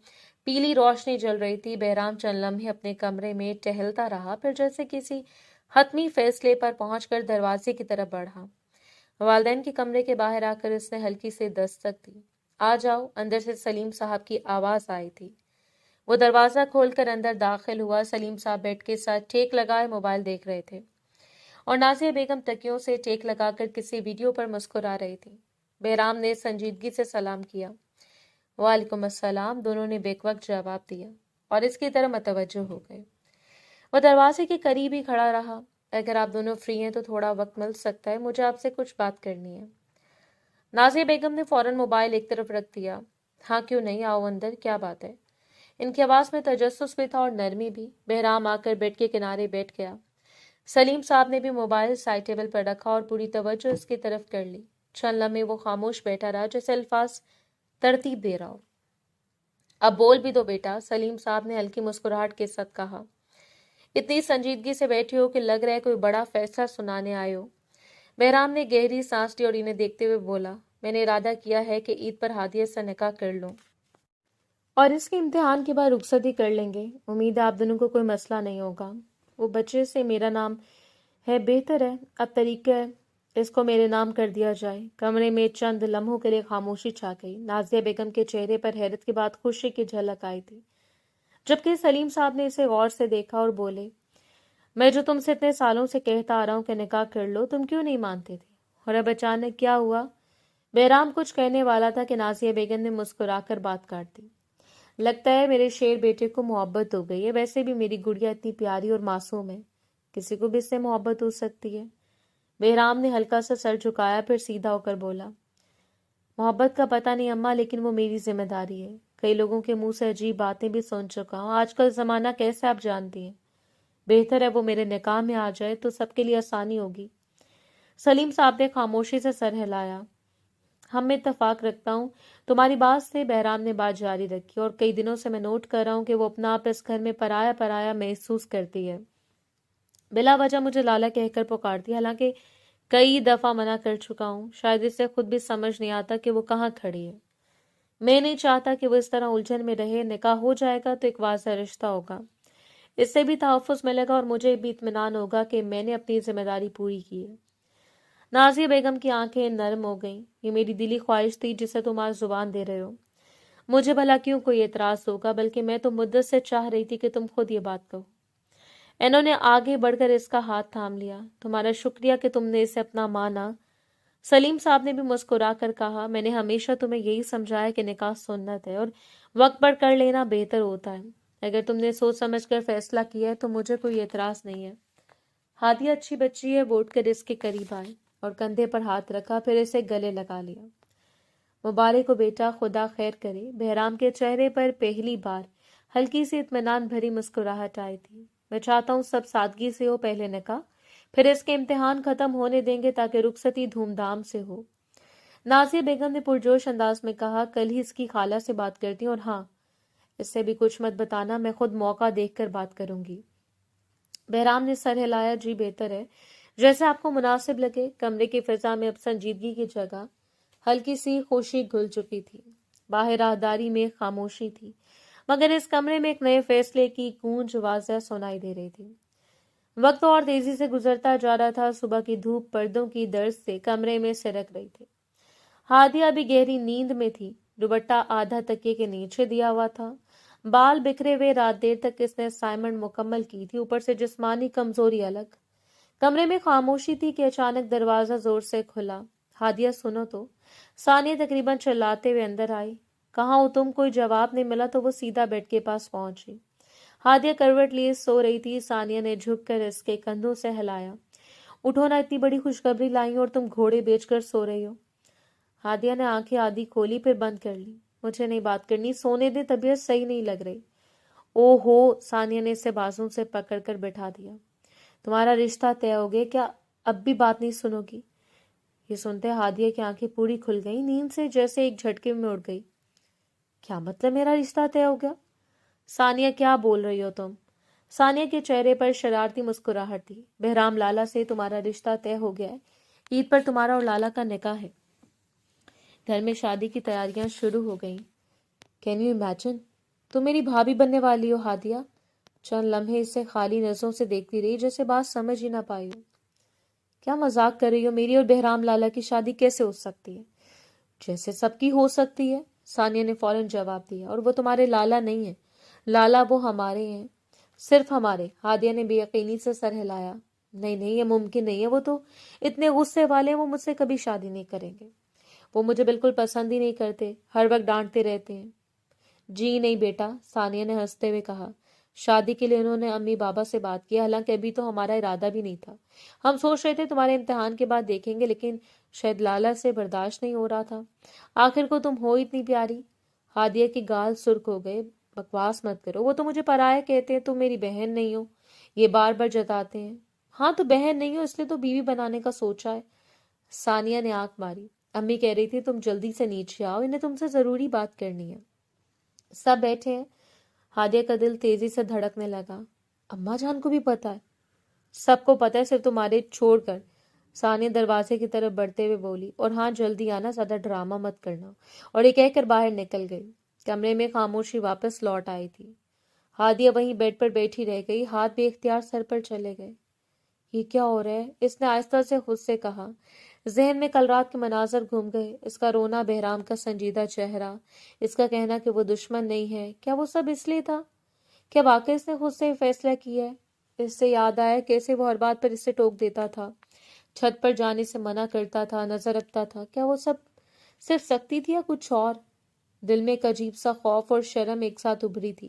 पीली रोशनी जल रही थी। बहराम चंद लम्हे अपने कमरे में टहलता रहा, फिर जैसे किसी हतमी फैसले पर पहुंचकर दरवाजे की तरफ बढ़ा। वालदैन के कमरे के बाहर आकर उसने हल्की से दस्तक दी। आ जाओ। अंदर से सलीम साहब की आवाज आई थी। वो दरवाजा खोलकर अंदर दाखिल हुआ। सलीम साहब बेड के साथ टेक लगाए मोबाइल देख रहे थे और नाजिया बेगम तकियों से टेक लगाकर किसी वीडियो पर मुस्कुरा रही थी। बहराम ने संजीदगी से सलाम किया। वालेकुम अस्सलाम। दोनों ने बेवक्त जवाब दिया और इसकी तरफ मतवज्जो हो गए। वो दरवाजे के करीब ही खड़ा रहा। अगर आप दोनों फ्री हैं तो थोड़ा वक्त मिल सकता है, मुझे आपसे कुछ बात करनी है। नाजिया बेगम ने फौरन मोबाइल एक तरफ रख दिया। हाँ क्यों नहीं, आओ अंदर, क्या बात है। इनकी आवाज में तजस्सुस भी था और नरमी भी। बहराम आकर बेड के किनारे बैठ गया। सलीम साहब ने भी मोबाइल साइड टेबल पर रखा और पूरी तवज्जो इसकी तरफ कर ली। चंद लम्हे वो खामोश बैठा रहा, जैसे अल्फाज तरतीब दे रहा हो। अब बोल भी दो बेटा, सलीम साहब ने हल्की मुस्कुराहट के साथ कहा। इतनी संजीदगी से बैठी हो कि लग रहा है कोई बड़ा फैसला सुनाने आए हो। बहराम ने गहरी सांस ली और इन्हें देखते हुए बोला, मैंने इरादा किया है कि ईद पर हादिया से निकाह कर लूं और इसके इम्तिहान के बाद रुखसती कर लेंगे। उम्मीद है आप दोनों को कोई मसला नहीं होगा। वो बच्चे से मेरा नाम है, बेहतर है, अब तरीका है इसको मेरे नाम कर दिया जाए। कमरे में चंद लम्हों के लिए खामोशी छा गई। नाजिया बेगम के चेहरे पर हैरत के बाद खुशी की झलक आई थी, जबकि सलीम साहब ने इसे गौर से देखा और बोले, मैं जो तुमसे इतने सालों से कहता आ रहा हूँ कि निकाह कर लो, तुम क्यों नहीं मानते थे, और अब अचानक क्या हुआ। बहराम कुछ कहने वाला था कि नाजिया बेगम ने मुस्कुराकर बात काट दी। लगता है मेरे शेर बेटे को मोहब्बत हो गई है। वैसे भी मेरी गुड़िया इतनी प्यारी और मासूम है, किसी को भी इससे मोहब्बत हो सकती है। बहराम ने हल्का सा सर झुकाया, फिर सीधा होकर बोला, मोहब्बत का पता नहीं अम्मा, लेकिन वो मेरी जिम्मेदारी है। कई लोगों के मुंह से अजीब बातें भी सुन चुका हूँ। आजकल जमाना कैसे आप जानती हैं। बेहतर है वो मेरे निकाह में आ जाए तो सबके लिए आसानी होगी। सलीम साहब ने खामोशी से सर हिलाया। हम में इत्तेफाक रखता हूँ तुम्हारी बात से। बहराम ने बात जारी रखी, और कई दिनों से मैं नोट कर रहा हूँ कि वो अपना आप इस घर में पराया पराया महसूस करती है। बिला वजह मुझे लाला कहकर पुकारती है, हालांकि कई दफा मना कर चुका हूँ। शायद इसे खुद भी समझ नहीं आता कि वो कहाँ खड़ी है। मैं नहीं चाहता कि वो इस तरह उलझन में रहे। निकाह हो जाएगा तो एक वाज़ेह रिश्ता होगा, इससे भी तहफ़्फ़ुज़ मिलेगा और मुझे भी इत्मीनान होगा कि मैंने अपनी जिम्मेदारी पूरी की है। नाजिया बेगम की आंखें नरम हो गईं। ये मेरी दिली ख्वाहिश थी जिसे तुम आज जुबान दे रहे हो। मुझे भला क्यों कोई एतराज होगा, बल्कि मैं तो मुद्दत से चाह रही थी कि तुम खुद ये बात कहो। इन्होंने आगे बढ़कर इसका हाथ थाम लिया। तुम्हारा शुक्रिया कि तुमने इसे अपना माना। सलीम साहब ने भी मुस्कुरा कर कहा, मैंने हमेशा तुम्हें यही समझाया कि निकाह सुन्नत है और वक्त पर कर लेना बेहतर होता है। अगर तुमने सोच समझ कर फैसला किया है तो मुझे कोई एतराज नहीं है। हादिया अच्छी बच्ची है। बोट कर इसके करीब आए और कंधे पर हाथ रखा, फिर इसे गले लगा लिया। मुबारक हो बेटा, खुदा खैर करे। बहराम के चेहरे पर पहली बार हल्की सी इत्मीनान भरी मुस्कुराहट आई थी। मैं चाहता हूँ सब सादगी से हो, पहले निकाह, फिर इसके इम्तिहान खत्म होने देंगे ताकि रुखसती धूमधाम से हो। नाजिया बेगम ने पुरजोश अंदाज में कहा, कल ही इसकी खाला से बात करती हूँ, और हाँ, इससे भी कुछ मत बताना, मैं खुद मौका देखकर बात करूंगी। बहराम ने सर हिलाया, जी बेहतर है, जैसे आपको मुनासिब लगे। कमरे की फिजा में अब संजीदगी की जगह हल्की सी खुशी घुल चुकी थी। बाहर राहदारी में खामोशी थी, मगर इस कमरे में एक नए फैसले की गूंज वाज़ेह सुनाई दे रही थी। वक्त और तेजी से गुजरता जा रहा था। सुबह की धूप पर्दों की दर्द से कमरे में सिरक रही थी। हादिया भी गहरी नींद में थी। दुपट्टा आधा तकिए के नीचे दिया हुआ था। बाल बिखरे हुए। रात देर तक इसने असाइनमेंट मुकम्मल की थी, ऊपर से जिस्मानी कमजोरी अलग। कमरे में खामोशी थी कि अचानक दरवाजा जोर से खुला। हादिया सुनो तो। सानिया तकरीबन चिल्लाते हुए अंदर आई। कहाँ हो तुम? कोई जवाब नहीं मिला तो वो सीधा बेड के पास पहुंची। हादिया करवट लिए सो रही थी। सानिया ने झुककर इसके कंधों से हिलाया। उठो ना, इतनी बड़ी खुशखबरी लाई और तुम घोड़े बेचकर सो रही हो। हादिया ने आंखें आधी खोली, फिर बंद कर ली। मुझे नहीं बात करनी, सोने दे, तबीयत सही नहीं लग रही। ओहो, सानिया ने इसे बाजू से पकड़कर बैठा दिया। तुम्हारा रिश्ता तय हो गया क्या? अब भी बात नहीं सुनोगी? ये सुनते हादिया की आंखें पूरी खुल गई। नींद से जैसे एक झटके में उड़ गई। क्या मतलब मेरा रिश्ता तय हो गया? ثانیہ کیا بول رہی ہو تم؟ ثانیہ کے چہرے پر شرارتی مسکراہٹ تھی. بہرام لالا سے تمہارا رشتہ طے ہو گیا ہے. عید پر تمہارا اور لالا کا نکاح ہے. گھر میں شادی کی تیاریاں شروع ہو گئیں. Can you imagine? تم میری بھابھی بننے والی ہو ہادیہ. چند لمحے اسے خالی نظروں سے دیکھتی رہی جیسے بات سمجھ ہی نہ پائی ہو. کیا مذاق کر رہی ہو؟ میری اور بہرام لالا کی شادی کیسے ہو سکتی ہے؟ جیسے سب کی ہو سکتی ہے، ثانیہ نے فوراً جواب دیا. اور وہ تمہارے لالا نہیں ہیں. لالا وہ ہمارے ہیں، صرف ہمارے. ہادیہ نے بے یقینی سے سر ہلایا. نہیں نہیں، یہ ممکن نہیں ہے. وہ تو اتنے غصے والے ہیں، وہ مجھ سے کبھی شادی نہیں کریں گے. وہ مجھے بالکل پسند ہی نہیں کرتے، ہر وقت ڈانٹتے رہتے ہیں. جی نہیں بیٹا، ثانیہ نے ہنستے ہوئے کہا. شادی کے لیے انہوں نے امی بابا سے بات کی، حالانکہ ابھی تو ہمارا ارادہ بھی نہیں تھا. ہم سوچ رہے تھے تمہارے امتحان کے بعد دیکھیں گے، لیکن شاید لالا سے برداشت نہیں ہو رہا تھا. آخر کو تم ہو اتنی پیاری. ہادیہ کی گال سرخ ہو گئے. بکواس مت کرو، وہ تو مجھے پرایا کہتے ہیں. تم میری بہن نہیں ہو، یہ بار بار جتاتے ہیں. ہاں تو بہن نہیں ہو، اس لیے تو بیوی بنانے کا سوچا ہے. ثانیہ نے آنکھ ماری. امی کہہ رہی تھی تم جلدی سے نیچے آؤ، انہیں تم سے ضروری بات کرنی ہے. سب بیٹھے ہیں. ہادیہ کا دل تیزی سے دھڑکنے لگا. اماں جان کو بھی پتا ہے؟ سب کو پتا ہے، صرف تمہارے چھوڑ کر. ثانیہ دروازے کی طرف بڑھتے ہوئے بولی. اور ہاں جلدی آنا، زیادہ ڈرامہ مت کرنا. اور یہ کہہ کر باہر نکل گئی. کمرے میں خاموشی واپس لوٹ آئی تھی. ہادیہ وہیں بیڈ پر بیٹھی رہ گئی. ہاتھ بے اختیار سر پر چلے گئے. یہ کیا ہو رہا ہے؟ اس نے آہستہ سے خود سے کہا. ذہن میں کل رات کے مناظر گھوم گئے. اس کا رونا، بہرام کا سنجیدہ چہرہ، اس کا کہنا کہ وہ دشمن نہیں ہے. کیا وہ سب اس لیے تھا؟ کیا واقعی اس نے خود سے فیصلہ کیا ہے؟ اس سے یاد آیا کیسے وہ ہر بات پر اس سے ٹوک دیتا تھا، چھت پر جانے سے منع کرتا تھا، نظر رکھتا تھا. کیا وہ سب صرف سختی تھی یا کچھ اور؟ دل میں ایک عجیب سا خوف اور شرم ایک ساتھ ابھری تھی.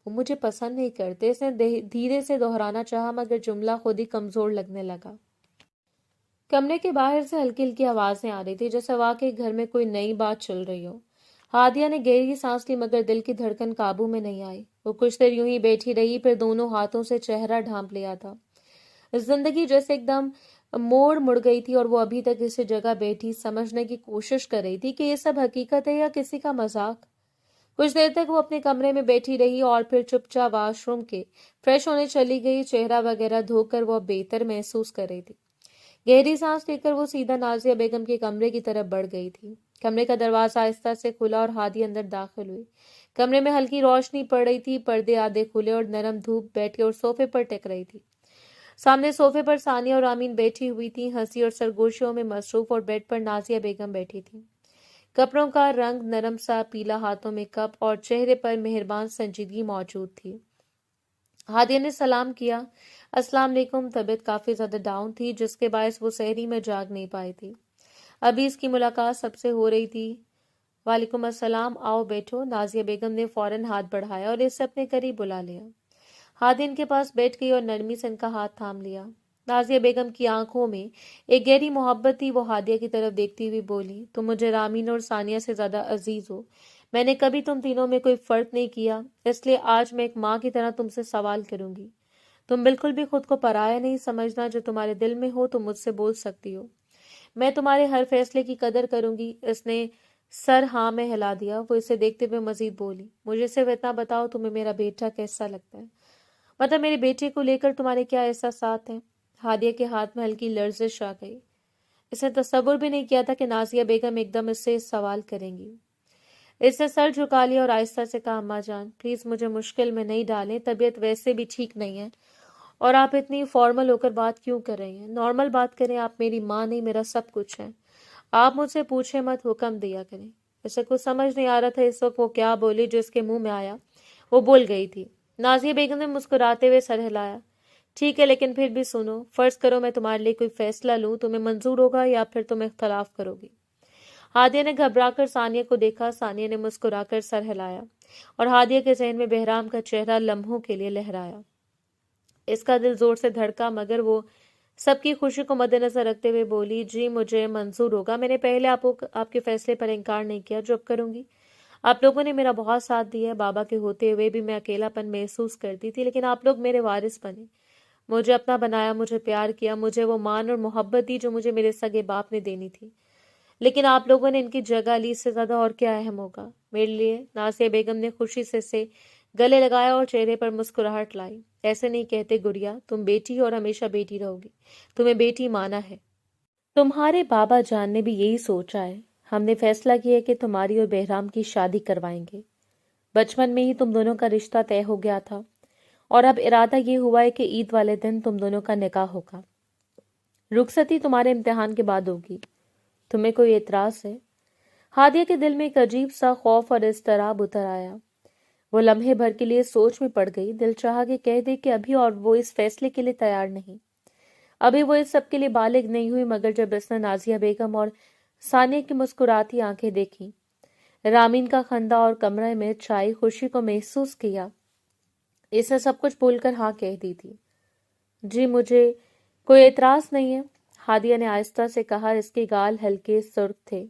وہ مجھے پسند نہیں کرتے، اس نے دھیرے سے دہرانا چاہا، مگر جملہ خود ہی کمزور لگنے لگا. کمرے کے باہر سے ہلکی ہلکی آوازیں آ رہی تھی، جیسے واقعی گھر میں کوئی نئی بات چل رہی ہو. ہادیہ نے گہری سانس لی، مگر دل کی دھڑکن قابو میں نہیں آئی. وہ کچھ دیر یوں ہی بیٹھی رہی، پھر دونوں ہاتھوں سے چہرہ ڈھانپ لیا تھا. زندگی جیسے ایک دم موڑ مڑ گئی تھی، اور وہ ابھی تک اسی جگہ بیٹھی سمجھنے کی کوشش کر رہی تھی کہ یہ سب حقیقت ہے یا کسی کا مذاق. کچھ دیر تک وہ اپنے کمرے میں بیٹھی رہی اور پھر چپ چاپ واش روم کے فریش ہونے چلی گئی. چہرہ وغیرہ دھو کر وہ بہتر محسوس کر رہی تھی. گہری سانس لے کر وہ سیدھا نازیہ بیگم کے کمرے کی طرف بڑھ گئی تھی. کمرے کا دروازہ آہستہ سے کھلا اور ہادی اندر داخل ہوئی. کمرے میں ہلکی روشنی پڑ رہی تھی، پردے آدھے کھلے اور نرم دھوپ بیٹھی اور صوفے پر ٹک رہی تھی. سامنے صوفے پر ثانیہ اور آمین بیٹھی ہوئی تھی، ہنسی اور سرگوشیوں میں مصروف، اور بیڈ پر نازیہ بیگم بیٹھی تھی. کپڑوں کا رنگ نرم سا پیلا، ہاتھوں میں کپ، اور چہرے پر مہربان سنجیدگی موجود تھی. ہادیہ نے سلام کیا. السلام علیکم. طبیعت کافی زیادہ ڈاؤن تھی، جس کے باعث وہ سحری میں جاگ نہیں پائی تھی. ابھی اس کی ملاقات سب سے ہو رہی تھی. وعلیکم السلام، آؤ بیٹھو. نازیہ بیگم نے فوراً ہاتھ بڑھایا اور اسے اپنے قریب بلا لیا. ہادیہ ان کے پاس بیٹھ گئی اور نرمی سے ان کا ہاتھ تھام لیا. نازیہ بیگم کی آنکھوں میں ایک گہری محبت تھی. وہ ہادیہ کی طرف دیکھتی ہوئی بولی. تم مجھے رامین اور ثانیہ سے زیادہ عزیز ہو. میں نے کبھی تم تینوں میں کوئی فرق نہیں کیا، اس لیے آج میں ایک ماں کی طرح تم سے سوال کروں گی. تم بالکل بھی خود کو پرایا نہیں سمجھنا. جو تمہارے دل میں ہو تم مجھ سے بول سکتی ہو. میں تمہارے ہر فیصلے کی قدر کروں گی. اس نے سر ہاں میں ہلا دیا. وہ اسے دیکھتے ہوئے مزید بولی. مجھے صرف اتنا بتاؤ، تمہیں میرا بیٹا کیسا لگتا ہے؟ مطلب میرے بیٹے کو لے کر تمہارے کیا احساسات ہیں؟ ہادیہ کے ہاتھ میں ہلکی لرزش آ گئی. اس نے تصور بھی نہیں کیا تھا کہ نازیہ بیگم ایک دم اس سے سوال کریں گی. اس نے سر جھکا لیا اور آہستہ سے کہا. اماں جان پلیز مجھے مشکل میں نہیں ڈالیں. طبیعت ویسے بھی ٹھیک نہیں ہے، اور آپ اتنی فارمل ہو کر بات کیوں کر رہی ہیں؟ نارمل بات کریں. آپ میری ماں نہیں، میرا سب کچھ ہے. آپ مجھ سے پوچھیں مت، حکم دیا کریں. اسے کچھ سمجھ نہیں آ رہا تھا اس وقت وہ کیا بولی. جو اس کے منہ میں آیا وہ بول گئی تھی. نازیہ بیگم نے مسکراتے ہوئے سر ہلایا. ٹھیک ہے، لیکن پھر بھی سنو. فرض کرو میں تمہارے لیے کوئی فیصلہ لوں، تمہیں منظور ہوگا یا پھر تم اختلاف کرو گی؟ ہادیہ نے گھبرا کر ثانیہ کو دیکھا. ثانیہ نے مسکرا کر سر ہلایا، اور ہادیہ کے ذہن میں بہرام کا چہرہ لمحوں کے لیے لہرایا. اس کا دل زور سے دھڑکا، مگر وہ سب کی خوشی کو مد نظر رکھتے ہوئے بولی. جی مجھے منظور ہوگا. میں نے پہلے آپ کے فیصلے پر انکار نہیں کیا، جو اب کروں گی. آپ لوگوں نے میرا بہت ساتھ دیا ہے. بابا کے ہوتے ہوئے بھی میں اکیلا پن محسوس کرتی تھی، لیکن آپ لوگ میرے وارث بنے، مجھے اپنا بنایا، مجھے پیار کیا، مجھے وہ مان اور محبت دی جو مجھے میرے سگے باپ نے دینی تھی. لیکن آپ لوگوں نے ان کی جگہ لی. اس سے زیادہ اور کیا اہم ہوگا میرے لیے؟ نازیہ بیگم نے خوشی سے گلے لگایا اور چہرے پر مسکراہٹ لائی۔ ایسے نہیں کہتے گڑیا، تم بیٹی اور ہمیشہ بیٹی رہو گی، تمہیں بیٹی مانا ہے۔ تمہارے بابا جان نے بھی یہی سوچا ہے، ہم نے فیصلہ کیا ہے کہ تمہاری اور بہرام کی شادی کروائیں گے۔ بچپن میں ہی تم دونوں کا رشتہ طے ہو گیا تھا اور اب ارادہ یہ ہوا ہے کہ عید والے دن تم دونوں کا نکاح ہوگا۔ رخصتی تمہارے امتحان کے بعد ہوگی۔ تمہیں کوئی اعتراض ہے؟ ہادیہ کے دل میں ایک عجیب سا خوف اور اضطراب اتر آیا۔ وہ لمحے بھر کے لیے سوچ میں پڑ گئی، دل چاہا کہ کہہ دے کہ ابھی اور وہ اس فیصلے کے لیے تیار نہیں، ابھی وہ اس سب کے لیے بالغ نہیں ہوئی، مگر جب اس نے نازیہ بیگم اور ثانیہ کی مسکراتی آنکھیں دیکھی، رامین کا خندہ اور کمرے میں چھائی خوشی کو محسوس کیا، اس نے سب کچھ بھول کر ہاں کہہ دی تھی۔ جی مجھے کوئی اعتراض نہیں ہے، ہادیہ نے آہستہ سے کہا۔ اس کے گال ہلکے سرخ تھے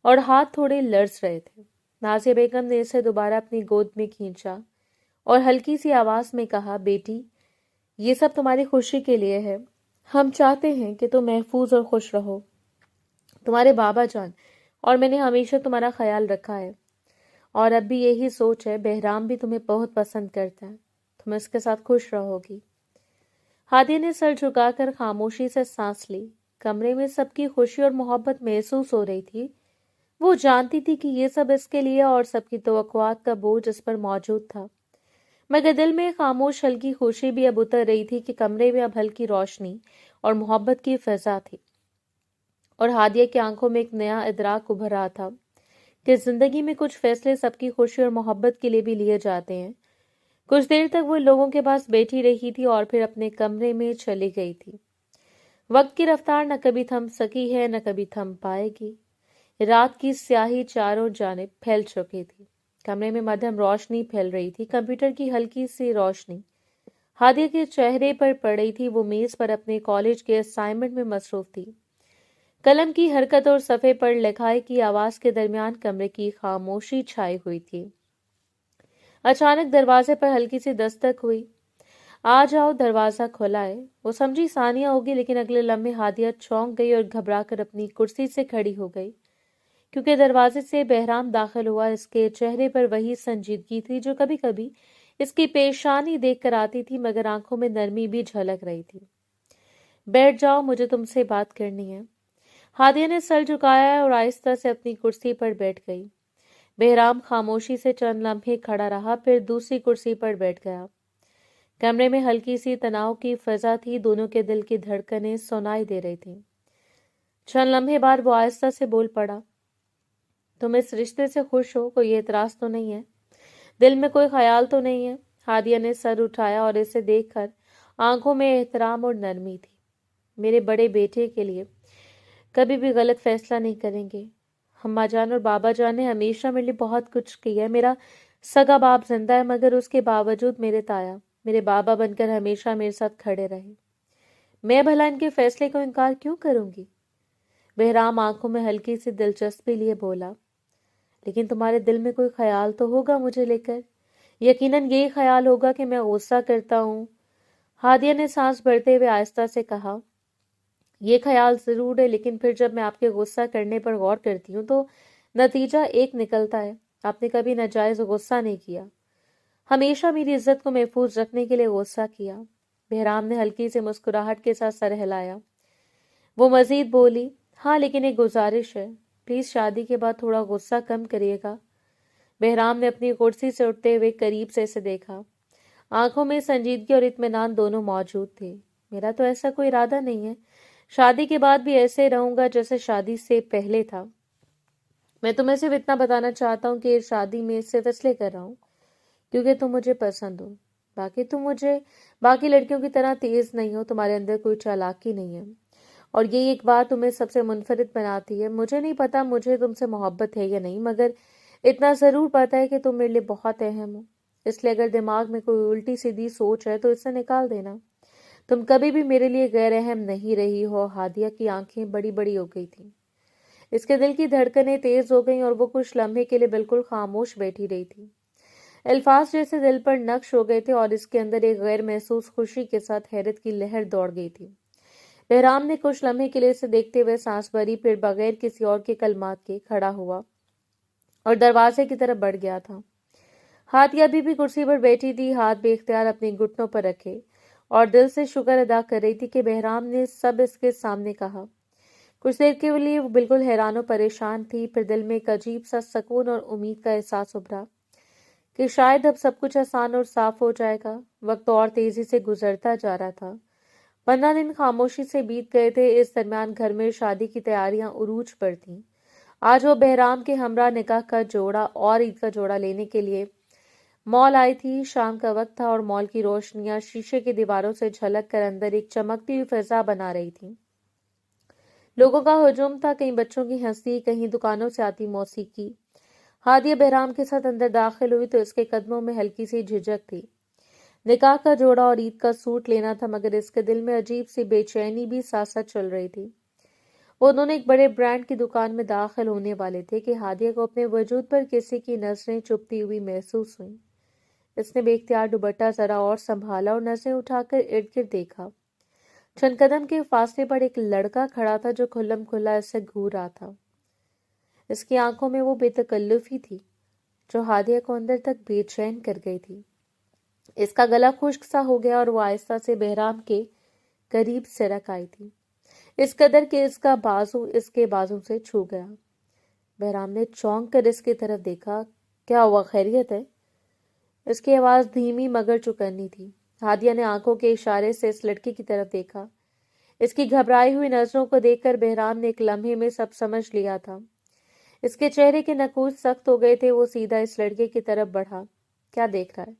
اور ہاتھ تھوڑے لرز رہے تھے۔ نازیہ بیگم نے اسے دوبارہ اپنی گود میں کھینچا اور ہلکی سی آواز میں کہا، بیٹی یہ سب تمہاری خوشی کے لیے ہے، ہم چاہتے ہیں کہ تم محفوظ اور خوش رہو۔ تمہارے بابا جان اور میں نے ہمیشہ تمہارا خیال رکھا ہے اور اب بھی یہی سوچ ہے، بہرام بھی تمہیں بہت پسند کرتا ہے، تم اس کے ساتھ خوش رہو گی۔ ہادیہ نے سر جھکا کر خاموشی سے سانس لی۔ کمرے میں سب کی خوشی اور محبت محسوس ہو رہی تھی۔ وہ جانتی تھی کہ یہ سب اس کے لیے اور سب کی توقعات کا بوجھ اس پر موجود تھا، مگر دل میں خاموش ہلکی خوشی بھی اب اتر رہی تھی کہ کمرے میں اب ہلکی روشنی اور محبت کی فضا تھی، اور ہادیہ کی آنکھوں میں ایک نیا ادراک ابھر رہا تھا کہ زندگی میں کچھ فیصلے سب کی خوشی اور محبت کے لیے بھی لیے جاتے ہیں۔ کچھ دیر تک وہ لوگوں کے پاس بیٹھی رہی تھی اور پھر اپنے کمرے میں چلی گئی تھی۔ وقت کی رفتار نہ کبھی تھم سکی ہے نہ کبھی تھم پائے گی۔ رات کی سیاہی چاروں جانب پھیل چکی تھی، کمرے میں مدھم روشنی پھیل رہی تھی، کمپیوٹر کی ہلکی سی روشنی ہادیہ کے چہرے پر پڑ رہی تھی۔ وہ میز پر اپنے کالج کے اسائنمنٹ میں مصروف تھی، قلم کی حرکت اور صفحے پر لکھائی کی آواز کے درمیان کمرے کی خاموشی چھائی ہوئی تھی۔ اچانک دروازے پر ہلکی سی دستک ہوئی۔ آ جاؤ، دروازہ کھلا ہے۔ وہ سمجھی ثانیہ ہوگی، لیکن اگلے لمحے ہادیہ چونک گئی اور گھبرا کر اپنی کرسی سے کھڑی ہو گئی، کیونکہ دروازے سے بہرام داخل ہوا۔ اس کے چہرے پر وہی سنجیدگی تھی جو کبھی کبھی اس کی پیشانی دیکھ کر آتی تھی، مگر آنکھوں میں نرمی بھی جھلک رہی تھی۔ بیٹھ جاؤ، مجھے تم سے بات کرنی ہے۔ ہادیہ نے سر جھکایا اور آہستہ سے اپنی کرسی پر بیٹھ گئی۔ بہرام خاموشی سے چند لمحے کھڑا رہا، پھر دوسری کرسی پر بیٹھ گیا۔ کمرے میں ہلکی سی تناؤ کی فضا تھی، دونوں کے دل کی دھڑکنیں سنائی دے رہی تھیں۔ چند لمحے بعد وہ آہستہ سے بول پڑا، تم اس رشتے سے خوش ہو؟ کوئی اعتراض تو نہیں ہے؟ دل میں کوئی خیال تو نہیں ہے؟ ہادیہ نے سر اٹھایا اور اسے دیکھ کر آنکھوں میں احترام اور نرمی تھی۔ میرے بڑے بیٹے کے لیے کبھی بھی غلط فیصلہ نہیں کریں گے۔ اماں جان اور بابا جان نے ہمیشہ میرے لیے بہت کچھ کیا ہے۔ میرا سگا باپ زندہ ہے، مگر اس کے باوجود میرے تایا میرے بابا بن کر ہمیشہ میرے ساتھ کھڑے رہے۔ میں بھلا ان کے فیصلے کو انکار کیوں کروں گی؟ بہرام آنکھوں میں ہلکی سی دلچسپی لیے بولا، لیکن تمہارے دل میں کوئی خیال تو ہوگا مجھے لے کر؟ یقیناً یہی خیال ہوگا کہ میں غصہ کرتا ہوں۔ ہادیہ نے سانس بھرتے ہوئے آہستہ سے کہا، یہ خیال ضرور ہے، لیکن پھر جب میں آپ کے غصہ کرنے پر غور کرتی ہوں تو نتیجہ ایک نکلتا ہے۔ آپ نے کبھی ناجائز غصہ نہیں کیا، ہمیشہ میری عزت کو محفوظ رکھنے کے لیے غصہ کیا۔ بہرام نے ہلکی سی مسکراہٹ کے ساتھ سر ہلایا۔ وہ مزید بولی، ہاں لیکن ایک گزارش ہے، پلیز شادی کے بعد تھوڑا غصہ کم کریے گا۔ بہرام نے اپنی کرسی سے اٹھتے ہوئے قریب سے اسے دیکھا، آنکھوں میں سنجیدگی اور اطمینان دونوں موجود تھے۔ میرا تو ایسا کوئی ارادہ نہیں ہے، شادی کے بعد بھی ایسے رہوں گا جیسے شادی سے پہلے تھا۔ میں تمہیں صرف اتنا بتانا چاہتا ہوں کہ شادی میں صرف اس لیے کر رہا ہوں کیونکہ تم مجھے پسند ہو۔ باقی لڑکیوں کی طرح تیز نہیں ہو، تمہارے اندر کوئی چالاکی نہیں ہے، اور یہ ایک بات تمہیں سب سے منفرد بناتی ہے۔ مجھے نہیں پتا مجھے تم سے محبت ہے یا نہیں، مگر اتنا ضرور پتا ہے کہ تم میرے لیے بہت اہم ہو۔ اس لیے اگر دماغ میں کوئی الٹی سیدھی سوچ ہے تو اسے نکال دینا۔ تم کبھی بھی میرے لیے غیر اہم نہیں رہی ہو۔ ہادیہ کی آنکھیں بڑی بڑی ہو گئی تھیں، اس کے دل کی دھڑکنیں تیز ہو گئیں اور وہ کچھ لمحے کے لیے بالکل خاموش بیٹھی رہی تھی۔ الفاظ جیسے دل پر نقش ہو گئے تھے اور اس کے اندر ایک غیر محسوس خوشی کے ساتھ حیرت کی لہر دوڑ گئی تھی۔ بہرام نے کچھ لمحے کے لیے اسے دیکھتے ہوئے سانس بھری، پھر بغیر کسی اور کے کلمات کے کھڑا ہوا اور دروازے کی طرف بڑھ گیا تھا۔ हादिया भी कुर्सी पर बैठी थी, हाथ बेख्तियार अपने घुटनों पर रखे और दिल से शुक्र अदा कर रही थी कि बहराम ने सब इसके सामने कहा। कुछ देर के लिए वो बिल्कुल हैरान और परेशान थी, फिर दिल में एक अजीब सा सुकून और उम्मीद का एहसास उभरा कि शायद अब सब कुछ आसान और साफ हो जाएगा। वक्त और तेजी से गुजरता जा रहा था। 15 दिन खामोशी से बीत गए थे। इस दरमियान घर में शादी की तैयारियां उरूज पर थीं। आज वो बहराम के हमरा निकाह का जोड़ा और ईद का जोड़ा लेने के लिए मॉल आई थी। शाम का वक्त था और मॉल की रोशनियां शीशे की दीवारों से झलक कर अंदर एक चमकती हुई फिजा बना रही थी। लोगों का हुजूम था, कहीं बच्चों की हंसी, कहीं दुकानों से आती मौसीकी। हादिया बहराम के साथ अंदर दाखिल हुई तो इसके कदमों में हल्की सी झिझक थी। निकाह का जोड़ा और ईद का सूट लेना था, मगर इसके दिल में अजीब सी बेचैनी भी साथ साथ चल रही थी। वो दोनों एक बड़े ब्रांड की दुकान में दाखिल होने वाले थे कि हादिया को अपने वजूद पर किसी की नजरें चुभती हुई महसूस हुई। इसने बेख्तियार दुपट्टा जरा और संभाला और नजरें उठाकर इर्द गिर्द देखा। चंद कदम के फासले पर एक लड़का खड़ा था जो खुल्लम खुल्ला इससे घूर रहा था। इसकी आंखों में वो बेतकल्लुफी थी जो हादिया को अंदर तक बेचैन कर गई थी। इसका गला खुश्क सा हो गया और वो आहिस्ता से बहराम के करीब सिरक आई थी, इस कदर कि इसका बाजू इसके बाजू से छू गया। बहराम ने चौंक कर इसकी तरफ देखा। क्या हुआ, खैरियत है? इसकी आवाज धीमी मगर चुकन्नी थी। हादिया ने आंखों के इशारे से इस लड़की की तरफ देखा। इसकी घबराई हुई नजरों को देखकर बहराम ने एक लम्हे में सब समझ लिया था। इसके चेहरे के नकूज सख्त हो गए थे। वो सीधा इस लड़के की तरफ बढ़ा। क्या देख रहा है?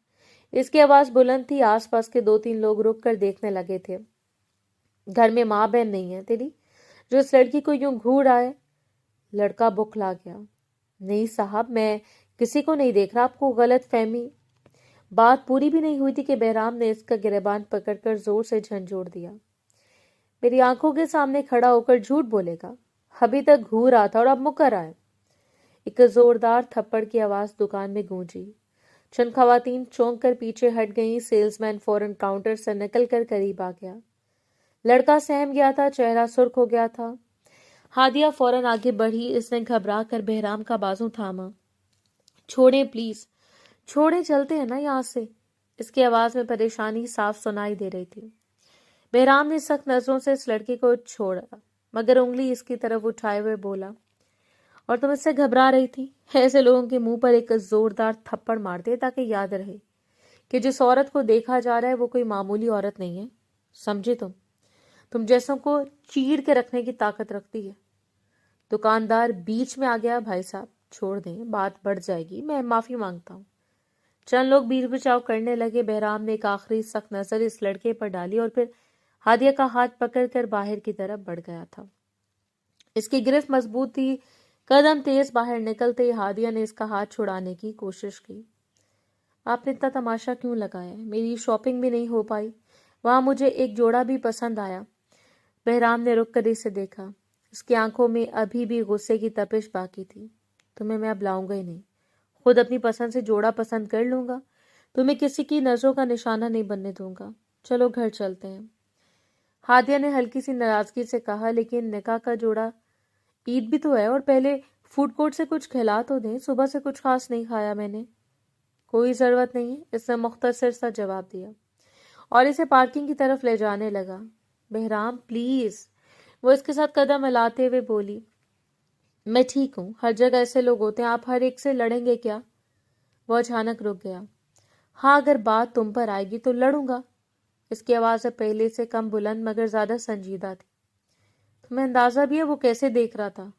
इसकी आवाज बुलंद थी। आसपास के 2-3 लोग रुक कर देखने लगे थे। घर में माँ बहन नहीं है तेरी जो इस लड़की को यूं घूर रहा है? लड़का बुखला गया। नहीं साहब, मैं किसी को नहीं देख रहा, आपको गलत फहमी। बात पूरी भी नहीं हुई थी कि बहराम ने इसका गिरबान पकड़कर जोर से झंझोड़ दिया। मेरी आंखों के सामने खड़ा होकर झूठ बोलेगा? अभी तक घूर रहा था और अब मुकर रहा है। एक जोरदार थप्पड़ की आवाज दुकान में गूंजी। चंद खवातीन चौंक कर पीछे हट गईं। सेल्समैन फौरन काउंटर से निकल कर करीब आ गया। लड़का सहम गया था, चेहरा सुर्ख हो गया था। हादिया फौरन आगे बढ़ी। इसने घबरा कर बहराम का बाजू थामा। छोड़े प्लीज, छोड़े, चलते हैं ना यहाँ से। इसकी आवाज में परेशानी साफ सुनाई दे रही थी। बहराम ने सख्त नजरों से इस लड़के को छोड़ा, मगर उंगली इसकी तरफ उठाए हुए बोला, और तुम इससे घबरा रही थी? ऐसे लोगों के मुंह पर एक जोरदार थप्पड़ मार दे ताकि याद रहे कि जिस औरत को देखा जा रहा है वो कोई मामूली औरत नहीं है। समझे? तुम जैसों को चीर के रखने की ताकत रखती है। दुकानदार बीच में आ गया। भाई साहब छोड़ दें, बात बढ़ जाएगी, मैं माफी मांगता हूँ। चंद लोग बीच बचाव करने लगे। बहराम ने एक आखिरी सख्त नजर इस लड़के पर डाली और फिर हादिया का हाथ पकड़कर बाहर की तरफ बढ़ गया था। इसकी गिरफ्त मजबूत थी। कदम तेज बाहर निकलते ही हादिया ने इसका हाथ छुड़ाने की कोशिश की। आपने इतना तमाशा क्यों लगाया? मेरी शॉपिंग भी नहीं हो पाई, वहां मुझे एक जोड़ा भी पसंद आया। बहराम ने रुक कर इसे देखा। उसकी आंखों में अभी भी गुस्से की तपिश बाकी थी। तुम्हें मैं अब लाऊंगा ही नहीं, खुद अपनी पसंद से जोड़ा पसंद कर लूंगा। तुम्हें किसी की नजरों का निशाना नहीं बनने दूंगा। चलो घर चलते हैं। हादिया ने हल्की सी नाराजगी से कहा, लेकिन निकाह का जोड़ा, ईद भी तो है, और पहले फूड कोर्ट से कुछ खिला तो दें, सुबह से कुछ खास नहीं खाया मैंने। कोई जरूरत नहीं है, इसने मुख्तसर सा जवाब दिया और इसे पार्किंग की तरफ ले जाने लगा। बहराम प्लीज, वो इसके साथ कदम हिलाते हुए बोली। मैं ठीक हूं, हर जगह ऐसे लोग होते हैं, आप हर एक से लड़ेंगे क्या? वो अचानक रुक गया। हाँ, अगर बात तुम पर आएगी तो लड़ूंगा। इसकी आवाज पहले से कम बुलंद मगर ज्यादा संजीदा थी। तुम्हें अंदाजा भी है वो कैसे देख रहा था?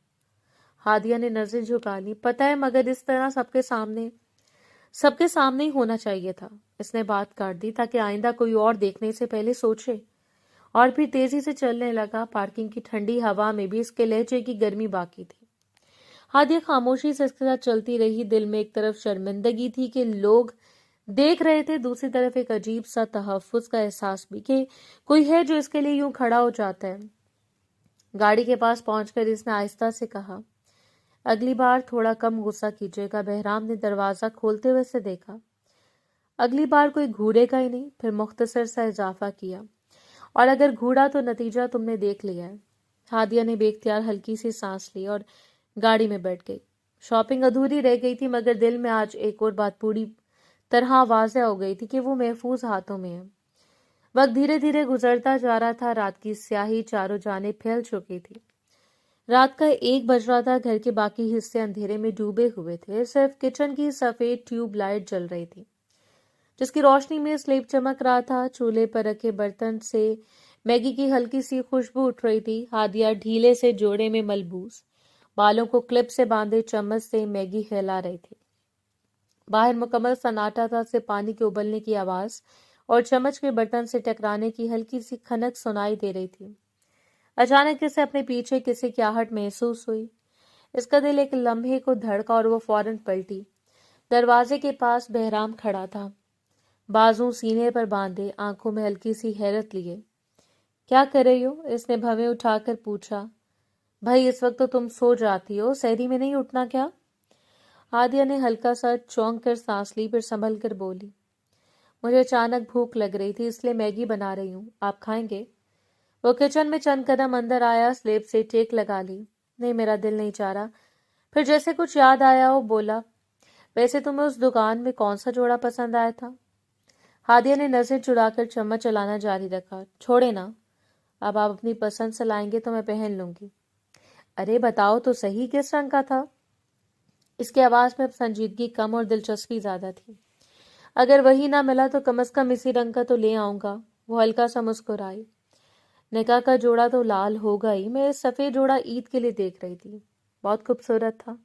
हादिया ने नजरें झुका ली। पता है, मगर इस तरह सबके सामने ही होना चाहिए था। इसने बात काट दी ताकि आइंदा कोई और देखने से पहले सोचे, और फिर तेजी से चलने लगा। पार्किंग की ठंडी हवा में भी इसके लहजे की गर्मी बाकी थी। हादिया खामोशी से इसके साथ चलती रही। दिल में एक तरफ शर्मिंदगी थी कि लोग देख रहे थे, दूसरी तरफ एक अजीब सा तहफ्फुज का एहसास भी कि कोई है जो इसके लिए यूं खड़ा हो जाता है। गाड़ी के पास पहुंचकर इसने आहिस्ता से कहा, अगली बार थोड़ा कम गुस्सा कीजिएगा। बहराम ने दरवाजा खोलते हुए से देखा। अगली बार कोई घूरेगा ही नहीं। फिर मुख्तसर सा इजाफा किया, और अगर घूरा तो नतीजा तुमने देख लिया है। हादिया ने बेख्तियार हल्की सी सांस ली और गाड़ी में बैठ गई। शॉपिंग अधूरी रह गई थी, मगर दिल में आज एक और बात पूरी तरह वाज़ेह हो गई थी कि वो महफूज हाथों में है। वक्त धीरे धीरे गुजरता जा रहा था। रात की स्याही चारों जानिब फैल चुकी थी। रात का 1 बज रहा था। घर के बाकी हिस्से अंधेरे में डूबे हुए थे। सिर्फ किचन की सफेद ट्यूब लाइट जल रही थी, जिसकी रोशनी में स्लेब चमक रहा था। चूल्हे पर रखे बर्तन से मैगी की हल्की सी खुशबू उठ रही थी। हादिया ढीले से जोड़े में मलबूस बालों को क्लिप से बांधे चम्मच से मैगी हिला रही थी। बाहर मुकम्मल सन्नाटा था। सिर्फ पानी के उबलने की आवाज और चम्मच के बर्तन से टकराने की हल्की सी खनक सुनाई दे रही थी। अचानक इसे अपने पीछे किसी की आहट महसूस हुई। इसका दिल एक लम्हे को धड़का और वो फौरन पलटी। दरवाजे के पास बहराम खड़ा था, बाजू सीने पर बांधे, आंखों में हल्की सी हैरत लिए। क्या कर रही हो? इसने भवें उठाकर पूछा। भाई, इस वक्त तो तुम सो जाती हो, सहरी में नहीं उठना क्या? हादिया ने हल्का सा चौंक कर सांस ली, फिर संभल कर बोली, मुझे अचानक भूख लग रही थी, इसलिए मैगी बना रही हूँ, आप खाएंगे? वो किचन में चंद कदम अंदर आया, स्लेब से टेक लगा ली। नहीं, मेरा दिल नहीं चाह रहा। फिर जैसे कुछ याद आया वो बोला, वैसे तुम्हें उस दुकान में कौन सा जोड़ा पसंद आया था? हादिया ने नजर चुराकर चम्मच चलाना जारी रखा। छोड़े ना, अब आप अपनी पसंद से लाएंगे तो मैं पहन लूंगी। अरे बताओ तो सही, किस रंग का था? इसकी आवाज में अब संजीदगी कम और दिलचस्पी ज्यादा थी। अगर वही ना मिला तो कम से कम इसी रंग का तो ले आऊंगा। वो हल्का सा मुस्कुराई। निकाह का जोड़ा तो लाल होगा ही, मैं सफेद जोड़ा ईद के लिए देख रही थी, बहुत खूबसूरत था,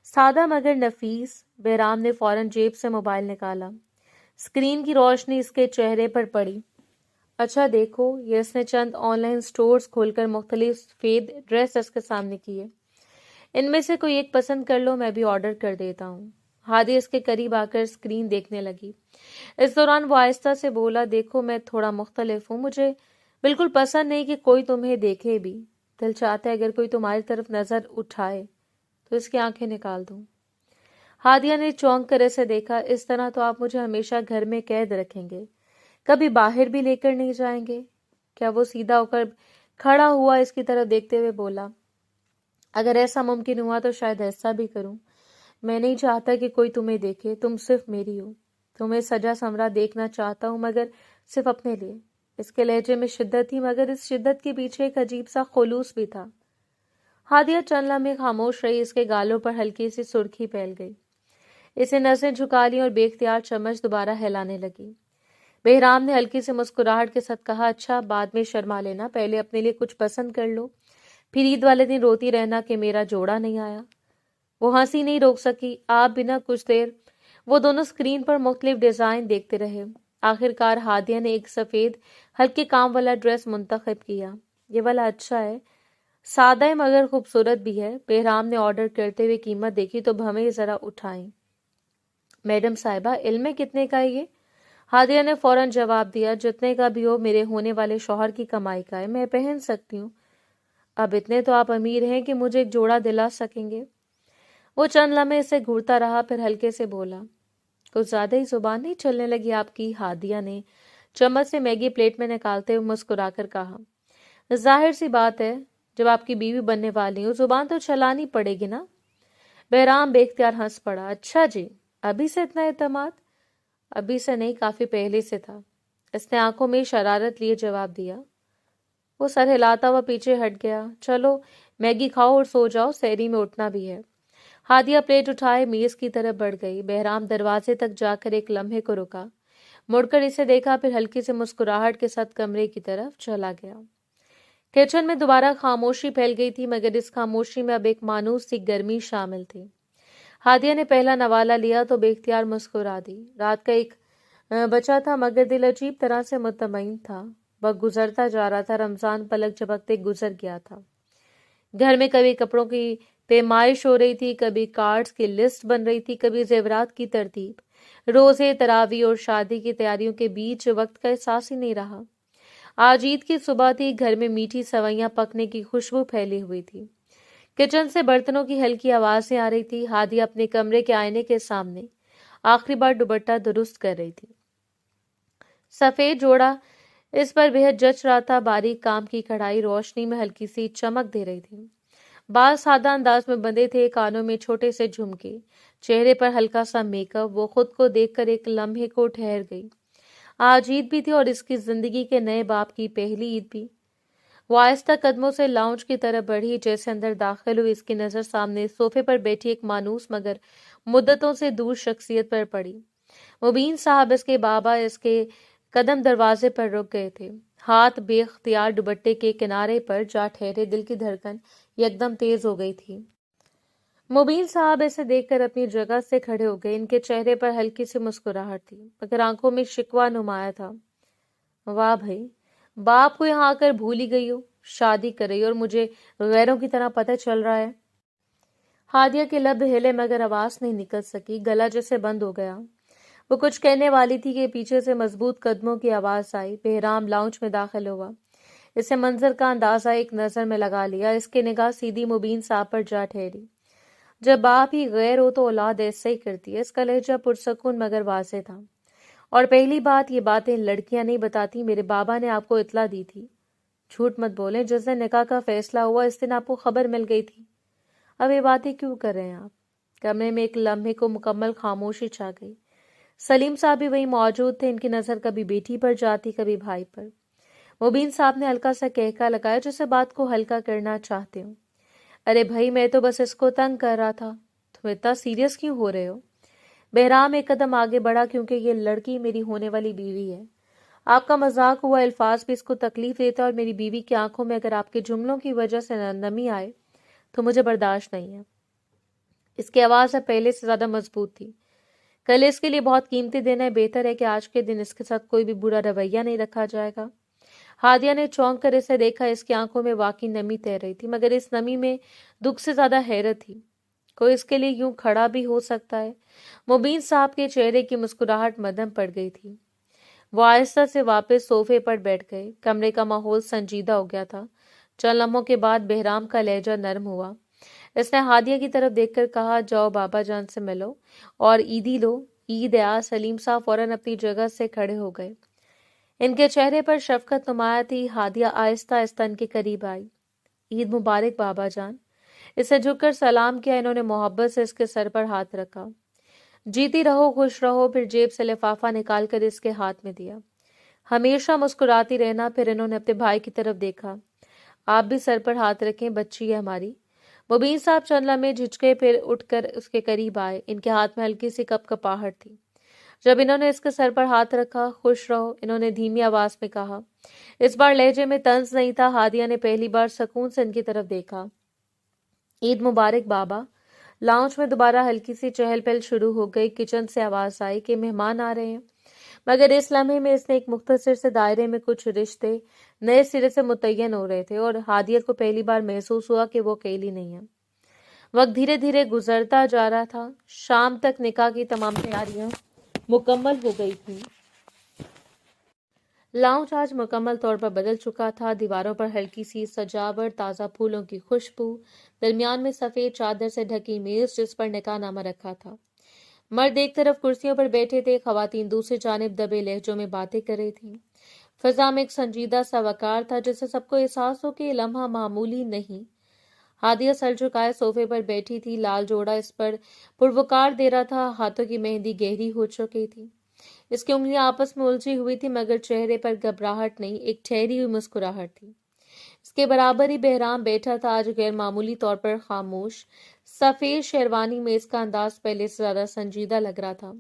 सादा मगर नफीस। बहराम ने फौरन जेब से मोबाइल निकाला। स्क्रीन की रोशनी इसके चेहरे पर पड़ी। अच्छा देखो, ये इसने चंद ऑनलाइन स्टोर्स खोलकर मुख्तलिफ सफेद ड्रेस इसके सामने किए। इनमें से कोई एक पसंद कर लो, मैं भी ऑर्डर कर देता हूँ। हादी इसके करीब आकर स्क्रीन देखने लगी। इस दौरान वो आहिस्ता से बोला, देखो मैं थोड़ा मुख्तलिफ हूँ, मुझे बिल्कुल पसंद नहीं कि कोई तुम्हें देखे भी। दिल चाहता है अगर कोई तुम्हारी तरफ नजर उठाए तो इसकी आंखें निकाल दूं। हादिया ने चौंक कर इसे देखा। इस तरह तो आप मुझे हमेशा घर में कैद रखेंगे, कभी बाहर भी लेकर नहीं जाएंगे क्या? वो सीधा होकर खड़ा हुआ, इसकी तरफ देखते हुए बोला, अगर ऐसा मुमकिन हुआ तो शायद ऐसा भी करूं। मैं नहीं चाहता कि कोई तुम्हें देखे, तुम सिर्फ मेरी हो। तुम्हें सजा समरा देखना चाहता हूं, मगर सिर्फ अपने लिए। इसके लहजे में शिद्दत थी, मगर इस शिद्दत के पीछे एक अजीब सा खुलूस भी था। हादिया चंद लम्हे खामोश रही। इसके गालों पर हल्की सी सुर्खी फैल गई। इसे नसें झुका ली और बेख्तियार चम्मच दोबारा हिलाने लगी। बहराम ने हल्की सी मुस्कुराहट के साथ कहा, अच्छा बाद में शर्मा लेना, पहले अपने लिए कुछ पसंद कर लो, फिर ईद वाले दिन रोती रहना कि मेरा जोड़ा नहीं आया। वो हंसी नहीं रोक सकी। आप बिना कुछ देर वो दोनों स्क्रीन पर मुख्तलिफ डिजाइन देखते रहे। आखिरकार हादिया ने एक सफेद हल्के काम वाला ड्रेस मुंतखब किया। ये वाला अच्छा है, सादा है मगर खूबसूरत भी है। बहराम ने ऑर्डर करते हुए कीमत देखी तो भवें जरा उठाई। मैडम साहिबा, इल्म कितने का है ये? हादिया ने फौरन जवाब दिया, जितने का भी हो, मेरे होने वाले शौहर की कमाई का है, मैं पहन सकती हूँ। अब इतने तो आप अमीर हैं कि मुझे एक जोड़ा दिला सकेंगे। वो चंद लम्हे से घूरता रहा, फिर हल्के से बोला, कुछ ज्यादा ही जुबान नहीं चलने लगी आपकी? हादिया ने चम्मच से मैगी प्लेट में निकालते हुए मुस्कुराकर कहा, जाहिर सी बात है, जब आपकी बीवी बनने वाली हूँ जुबान तो चलानी पड़ेगी ना। बहराम बेख्तियार हंस पड़ा। अच्छा जी, अभी से इतना एतमाद? अभी से नहीं, काफी पहले से था। इसने आंखों में शरारत लिए जवाब दिया। वो सर हिलाता हुआ पीछे हट गया। चलो मैगी खाओ और सो जाओ, सहरी में उठना भी है। हादिया प्लेट उठाए मेज की तरफ बढ़ गई। बहराम दरवाजे तक जाकर एक लम्हे को रुका, मुड़कर इसे देखा, फिर हल्की से मुस्कुराहट के साथ कमरे की तरफ चला गया। किचन में दोबारा खामोशी फैल गई थी, मगर इस खामोशी में अब एक मानूस सी गर्मी शामिल थी। हादिया ने पहला नवाला लिया तो बेख्तियार मुस्कुरा दी। रात का एक बचा था, मगर दिल अजीब तरह से मुतमईन था। वक्त गुजरता जा रहा था। रमजान पलक झपकते गुजर गया था। घर में कभी कपड़ों की पेमाइश हो रही थी, कभी कार्ड्स की लिस्ट बन रही थी, कभी जेवरात की तरतीब। रोजे, तरावी और शादी की तैयारियों के बीच वक्त का एहसास ही नहीं रहा। आज ईद की सुबह थी। घर में मीठी सवैयां पकने की खुशबू फैली हुई थी। किचन से बर्तनों की हल्की आवाजें आ रही थी। हादिया अपने कमरे के आईने के सामने आखिरी बार दुपट्टा दुरुस्त कर रही थी। सफेद जोड़ा इस पर बेहद जच रहा था। बारीक काम की कढ़ाई रोशनी में हल्की सी चमक दे रही थी। बाल सादा अंदाज में बंधे थे, कानों में छोटे से झुमके, चेहरे पर हल्का सा मेकअप। वो खुद को देखकर एक लम्हे को ठहर गई। आज ईद भी थी और इसकी जिंदगी के नए बाप की पहली ईद भी। वो आहिस्ता कदमों से लाउंज की तरफ बढ़ी। जैसे अंदर दाखिल हुई, इसकी नजर सामने सोफे पर बैठी एक मानूस मगर मुद्दतों से दूर शख्सियत पर पड़ी। मुबीन साहब, इसके बाबा, इसके कदम दरवाजे पर रुक गए थे। हाथ बेख्तियार दुपट्टे के किनारे पर जा ठहरे। दिल की धड़कन एकदम तेज हो गई थी। मुबीन साहब इसे देखकर अपनी जगह से खड़े हो गए। इनके चेहरे पर हल्की सी मुस्कुराहट थी, मगर आंखों में शिकवा नुमाया था। वाह भाई, बाप को यहाँ आकर भूल ही गई हो, शादी कर रही हो और मुझे गैरों की तरह पता चल रहा है। हादिया के लब हिले मगर आवाज नहीं निकल सकी। गला जैसे बंद हो गया। वो कुछ कहने वाली थी कि पीछे से मजबूत कदमों की आवाज आई। बेहराम लाउंज में दाखिल हुआ। इसे मंजर का अंदाजा एक नजर में लगा लिया। इसकी निगाह सीधी मुबीन साहब पर जा ठहरी। जब बाप ही गैर हो तो औलाद ऐसे ही करती है। इसका लहजा पुरसकून मगर वाज़ेह था। और पहली बात, ये बातें लड़कियां नहीं बताती। मेरे बाबा ने आपको इत्ला दी थी। झूठ मत बोलें, जिस दिन निकाह का फैसला हुआ इस दिन आपको खबर मिल गई थी। अब ये बातें क्यों कर रहे हैं आप? कमरे में एक लम्हे को मुकम्मल खामोशी छा गई। सलीम साहब भी वहीं मौजूद थे। इनकी नजर कभी बेटी पर जाती, कभी भाई पर। मुबीन साहब ने हल्का सा कहका लगाया, जैसे बात को हल्का करना चाहते हो। अरे भाई, मैं तो बस इसको तंग कर रहा था। तुम इतना सीरियस क्यों हो रहे हो? बहराम एक कदम आगे बढ़ा, क्योंकि ये लड़की मेरी होने वाली बीवी है। आपका मजाक हुआ अल्फाज भी इसको तकलीफ देता है और मेरी बीवी की आंखों में अगर आपके जुमलों की वजह से नमी आए तो मुझे बर्दाश्त नहीं है। इसकी आवाज अब पहले से ज्यादा मजबूत थी। कल इसके लिए बहुत कीमती दिन है। बेहतर है कि आज के दिन इसके साथ कोई भी बुरा रवैया नहीं रखा जाएगा। हादिया ने चौंक कर इसे देखा। इसकी आंखों में वाकई नमी तैर रही थी, मगर इस नमी में दुख से ज्यादा हैरत थी। कोई इसके लिए यूं खड़ा भी हो सकता है? मुबीन साहब के चेहरे की मुस्कुराहट मदम पड़ गई थी। वो आहिस्ता से वापस सोफे पर बैठ गए। कमरे का माहौल संजीदा हो गया था। चंद लम्हों के बाद बहराम का लहजा नरम हुआ। इसने हादिया की तरफ देखकर कहा, जाओ बाबा जान से मिलो और ईदी लो। ईद आ। सलीम साहब फौरन अपनी जगह से खड़े हो गए। इनके चेहरे पर शफकत नुमाया थी। हादिया आहिस्ता आहिस्ता इनके करीब आई। ईद मुबारक बाबा जान। इसे झुककर सलाम किया। इन्होंने मोहब्बत से इसके सर पर हाथ रखा। जीती रहो, खुश रहो। फिर जेब से लिफाफा निकालकर इसके हाथ में दिया। हमेशा मुस्कुराती रहना। फिर इन्होंने अपने भाई की तरफ देखा। आप भी सर पर हाथ रखें, बच्ची है हमारी। मुबीन साहब चंद लम्हे झिझके, फिर उठकर उसके करीब आए। इनके हाथ में हल्की सी कपकपाहट थी। जब इन्होंने इसके सर पर हाथ रखा, खुश रहो, इन्होंने धीमी आवाज में कहा। इस बार लहजे में तंज नहीं था। हादिया ने पहली बार सुकून से इनकी तरफ देखा। ईद मुबारक बाबा। लाउंज में दोबारा हल्की सी चहल पहल शुरू हो गई। किचन से आवाज आई कि मेहमान आ रहे हैं, मगर इस लम्हे में इसने एक मुख्तसर से दायरे में कुछ रिश्ते नए सिरे से मुतय्यन हो रहे थे और हादिया को पहली बार महसूस हुआ कि वो अकेली नहीं है। वक्त धीरे धीरे गुजरता जा रहा था। शाम तक निकाह की तमाम तैयारियां मुकम्मल हो गई थी। लाउंज आज मुकम्मल तौर पर बदल चुका था। दीवारों पर हल्की सी सजावट, ताज़ा फूलों की खुशबू, दरमियान में सफ़ेद चादर से ढकी मेज जिस पर निकाहनामा रखा था। मर्द एक तरफ कुर्सियों पर बैठे थे, खवातीन दूसरी जानिब दबे लहजों में बातें कर रही थीं। फिजा में एक संजीदा सा वकार था, जिससे सबको एहसास हो कि ये लम्हा मामूली नहीं। हादिया सर झुकाए सोफे पर बैठी थी। लाल जोड़ा इस पर पुरवकार दे रहा था। हाथों की मेहंदी गहरी हो चुकी थी। इसकी उंगलियां आपस में उलझी हुई थी, मगर चेहरे पर घबराहट नहीं, एक ठहरी हुई मुस्कुराहट थी। इसके बराबर ही बहराम बैठा था, आज गैर मामूली तौर पर खामोश। सफेद शेरवानी में इसका अंदाज पहले से ज्यादा संजीदा लग रहा था।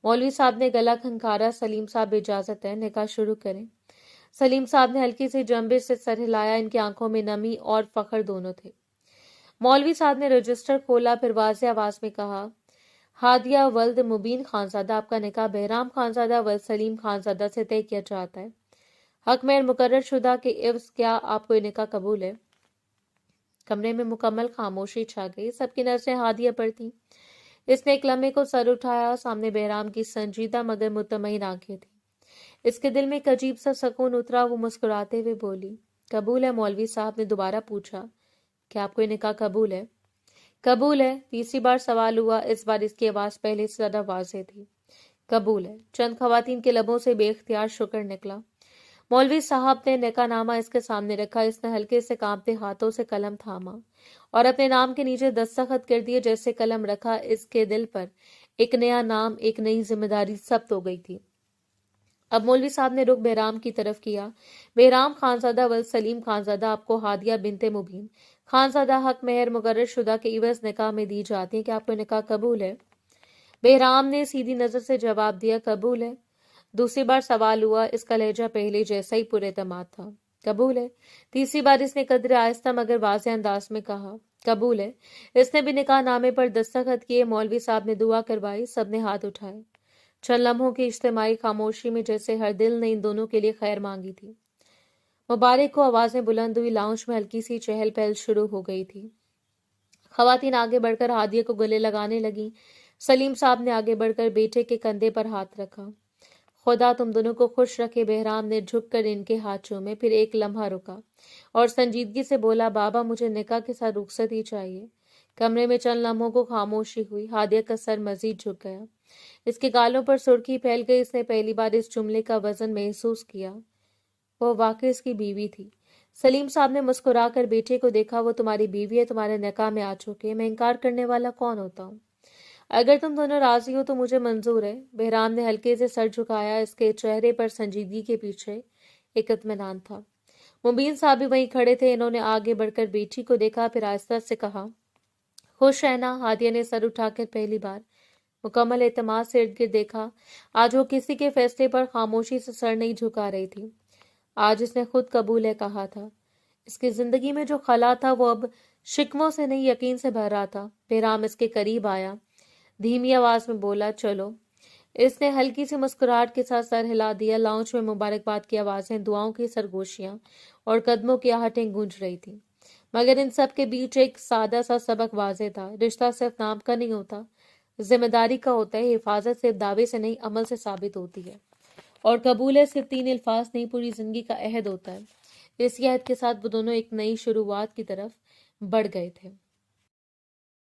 मौलवी साहब ने गला खनकारा। सलीम साहब, इजाजत है, निकाह शुरू करें। सलीम साहब ने हल्की सी जंबे से सर हिलाया। इनकी आंखों में नमी और फखर दोनों थे। मौलवी साहब ने रजिस्टर खोला, फिर वाज़ेह आवाज में कहा, हादिया वल्द मुबीन खानजादा, आपका निकाह बहराम खानजादा वल्द सलीम खानजादा से तय किया जाता है। हक में मुकर्रर शुदा के इव्ज़ क्या आपको ये निकाह कबूल है? कमरे में मुकम्मल खामोशी छा गई। सबकी नजरें हादिया पर थीं। इसने एक लम्हे को सर उठाया। सामने बहराम की संजीदा मगर मुतमईन आंखें थीं। इसके दिल में एक अजीब सा सुकून उतरा। वो मुस्कुराते हुए बोली, कबूल है। मौलवी साहब ने दोबारा पूछा, क्या आपको ये निकाह कबूल है? कबूल है। तीसरी बार सवाल हुआ। इस बार इसकी आवाज पहले से ज्यादा वाज़ेह थी। कबूल है। चंद खवातीन के लबों से बेख्तियार शुक्र निकला। मौलवी साहब ने निकाह नामा इसके सामने रखा। इसने हल्के से कांपते हाथों से कलम थामा और अपने नाम के नीचे दस्तखत कर दिए। जैसे कलम रखा, इसके दिल पर एक नया नाम, एक नई जिम्मेदारी सब्त हो गई थी। अब मौलवी साहब ने रुख बहराम की तरफ किया। बहराम खानजादा वल सलीम खानजादा, आपको हादिया बिनते मुबीन खानजादा हक मेहर मुकर्रर शुदा के इवज निकाह में दी जाती है। कि आपको निकाह कबूल है? बहराम ने सीधी नजर से जवाब दिया, कबूल है। दूसरी बार सवाल हुआ। इसका लहजा पहले जैसा ही पुरएतमाद था। कबूल है। तीसरी बार इसने कदरे आहिस्ता मगर वाज़ेह अंदाज में कहा, कबूल है। इसने भी निकाह नामे पर दस्तखत किए। मौलवी साहब ने दुआ करवाई। सबने हाथ उठाए। चंद लम्हों की इज्तिमाई खामोशी में जैसे हर दिल ने इन दोनों के लिए खैर मांगी थी। मुबारक को आवाजें बुलंद हुई। लाउंज में हल्की सी चहल पहल शुरू हो गई थी। खवातीन आगे बढ़कर हादिया को गले लगाने लगी। सलीम साहब ने आगे बढ़कर बेटे के कंधे पर हाथ रखा। खुदा तुम दोनों को खुश रखे। बहराम ने झुककर इनके हाथ चूमे, फिर एक लम्हा रुका और संजीदगी से बोला, बाबा मुझे निकाह के साथ रुखसती चाहिए। कमरे में चंद लम्हों को खामोशी हुई। हादिया का सर मजीद झुक गया। इसके गालों पर सुर्खी फैल गई। इसने पहली बार इस जुमले का वजन महसूस किया। वो वाकई इसकी बीवी थी। सलीम साहब ने मुस्कुराकर बेटे को देखा। वो तुम्हारी बीवी है, तुम्हारे निकाह में आ चुके। मैं इनकार करने वाला कौन होता हूँ? अगर तुम दोनों राजी हो तो मुझे मंजूर है। बहराम ने हल्के से सर झुकाया। इसके चेहरे पर संजीदगी के पीछे एक इत्मीनान था। मुबीन साहब भी वहीं खड़े थे। इन्होंने आगे बढ़कर बेटी को देखा, फिर आहिस्ता से कहा, खुश है ना? हादिया ने सर उठाकर पहली बार मुकम्मल एतमाद से इर्द गिर्द देखा। आज वो किसी के फैसले पर खामोशी से सर नहीं झुका रही थी। आज इसने खुद कबूल है कहा था। इसकी जिंदगी में जो खला था वो अब शिकवों से नहीं यकीन से भर रहा था। बहराम इसके करीब आया। धीमी आवाज में बोला, चलो। इसने हल्की सी मुस्कुराहट के साथ सर हिला दिया। लाउंज में मुबारकबाद की आवाजें, दुआओं की सरगोशियां और कदमों की आहटें गूंज रही थी। मगर इन सब के बीच एक सादा सा सबक वाज़ेह था। रिश्ता सिर्फ नाम का नहीं होता, जिम्मेदारी का होता है। हिफाजत सिर्फ दावे से नहीं, अमल से साबित होती है। और कबूल है सिर्फ 3 अल्फाज नहीं, पूरी जिंदगी का अहद होता है। इस अहद के साथ वो दोनों एक नई शुरुआत की तरफ बढ़ गए थे।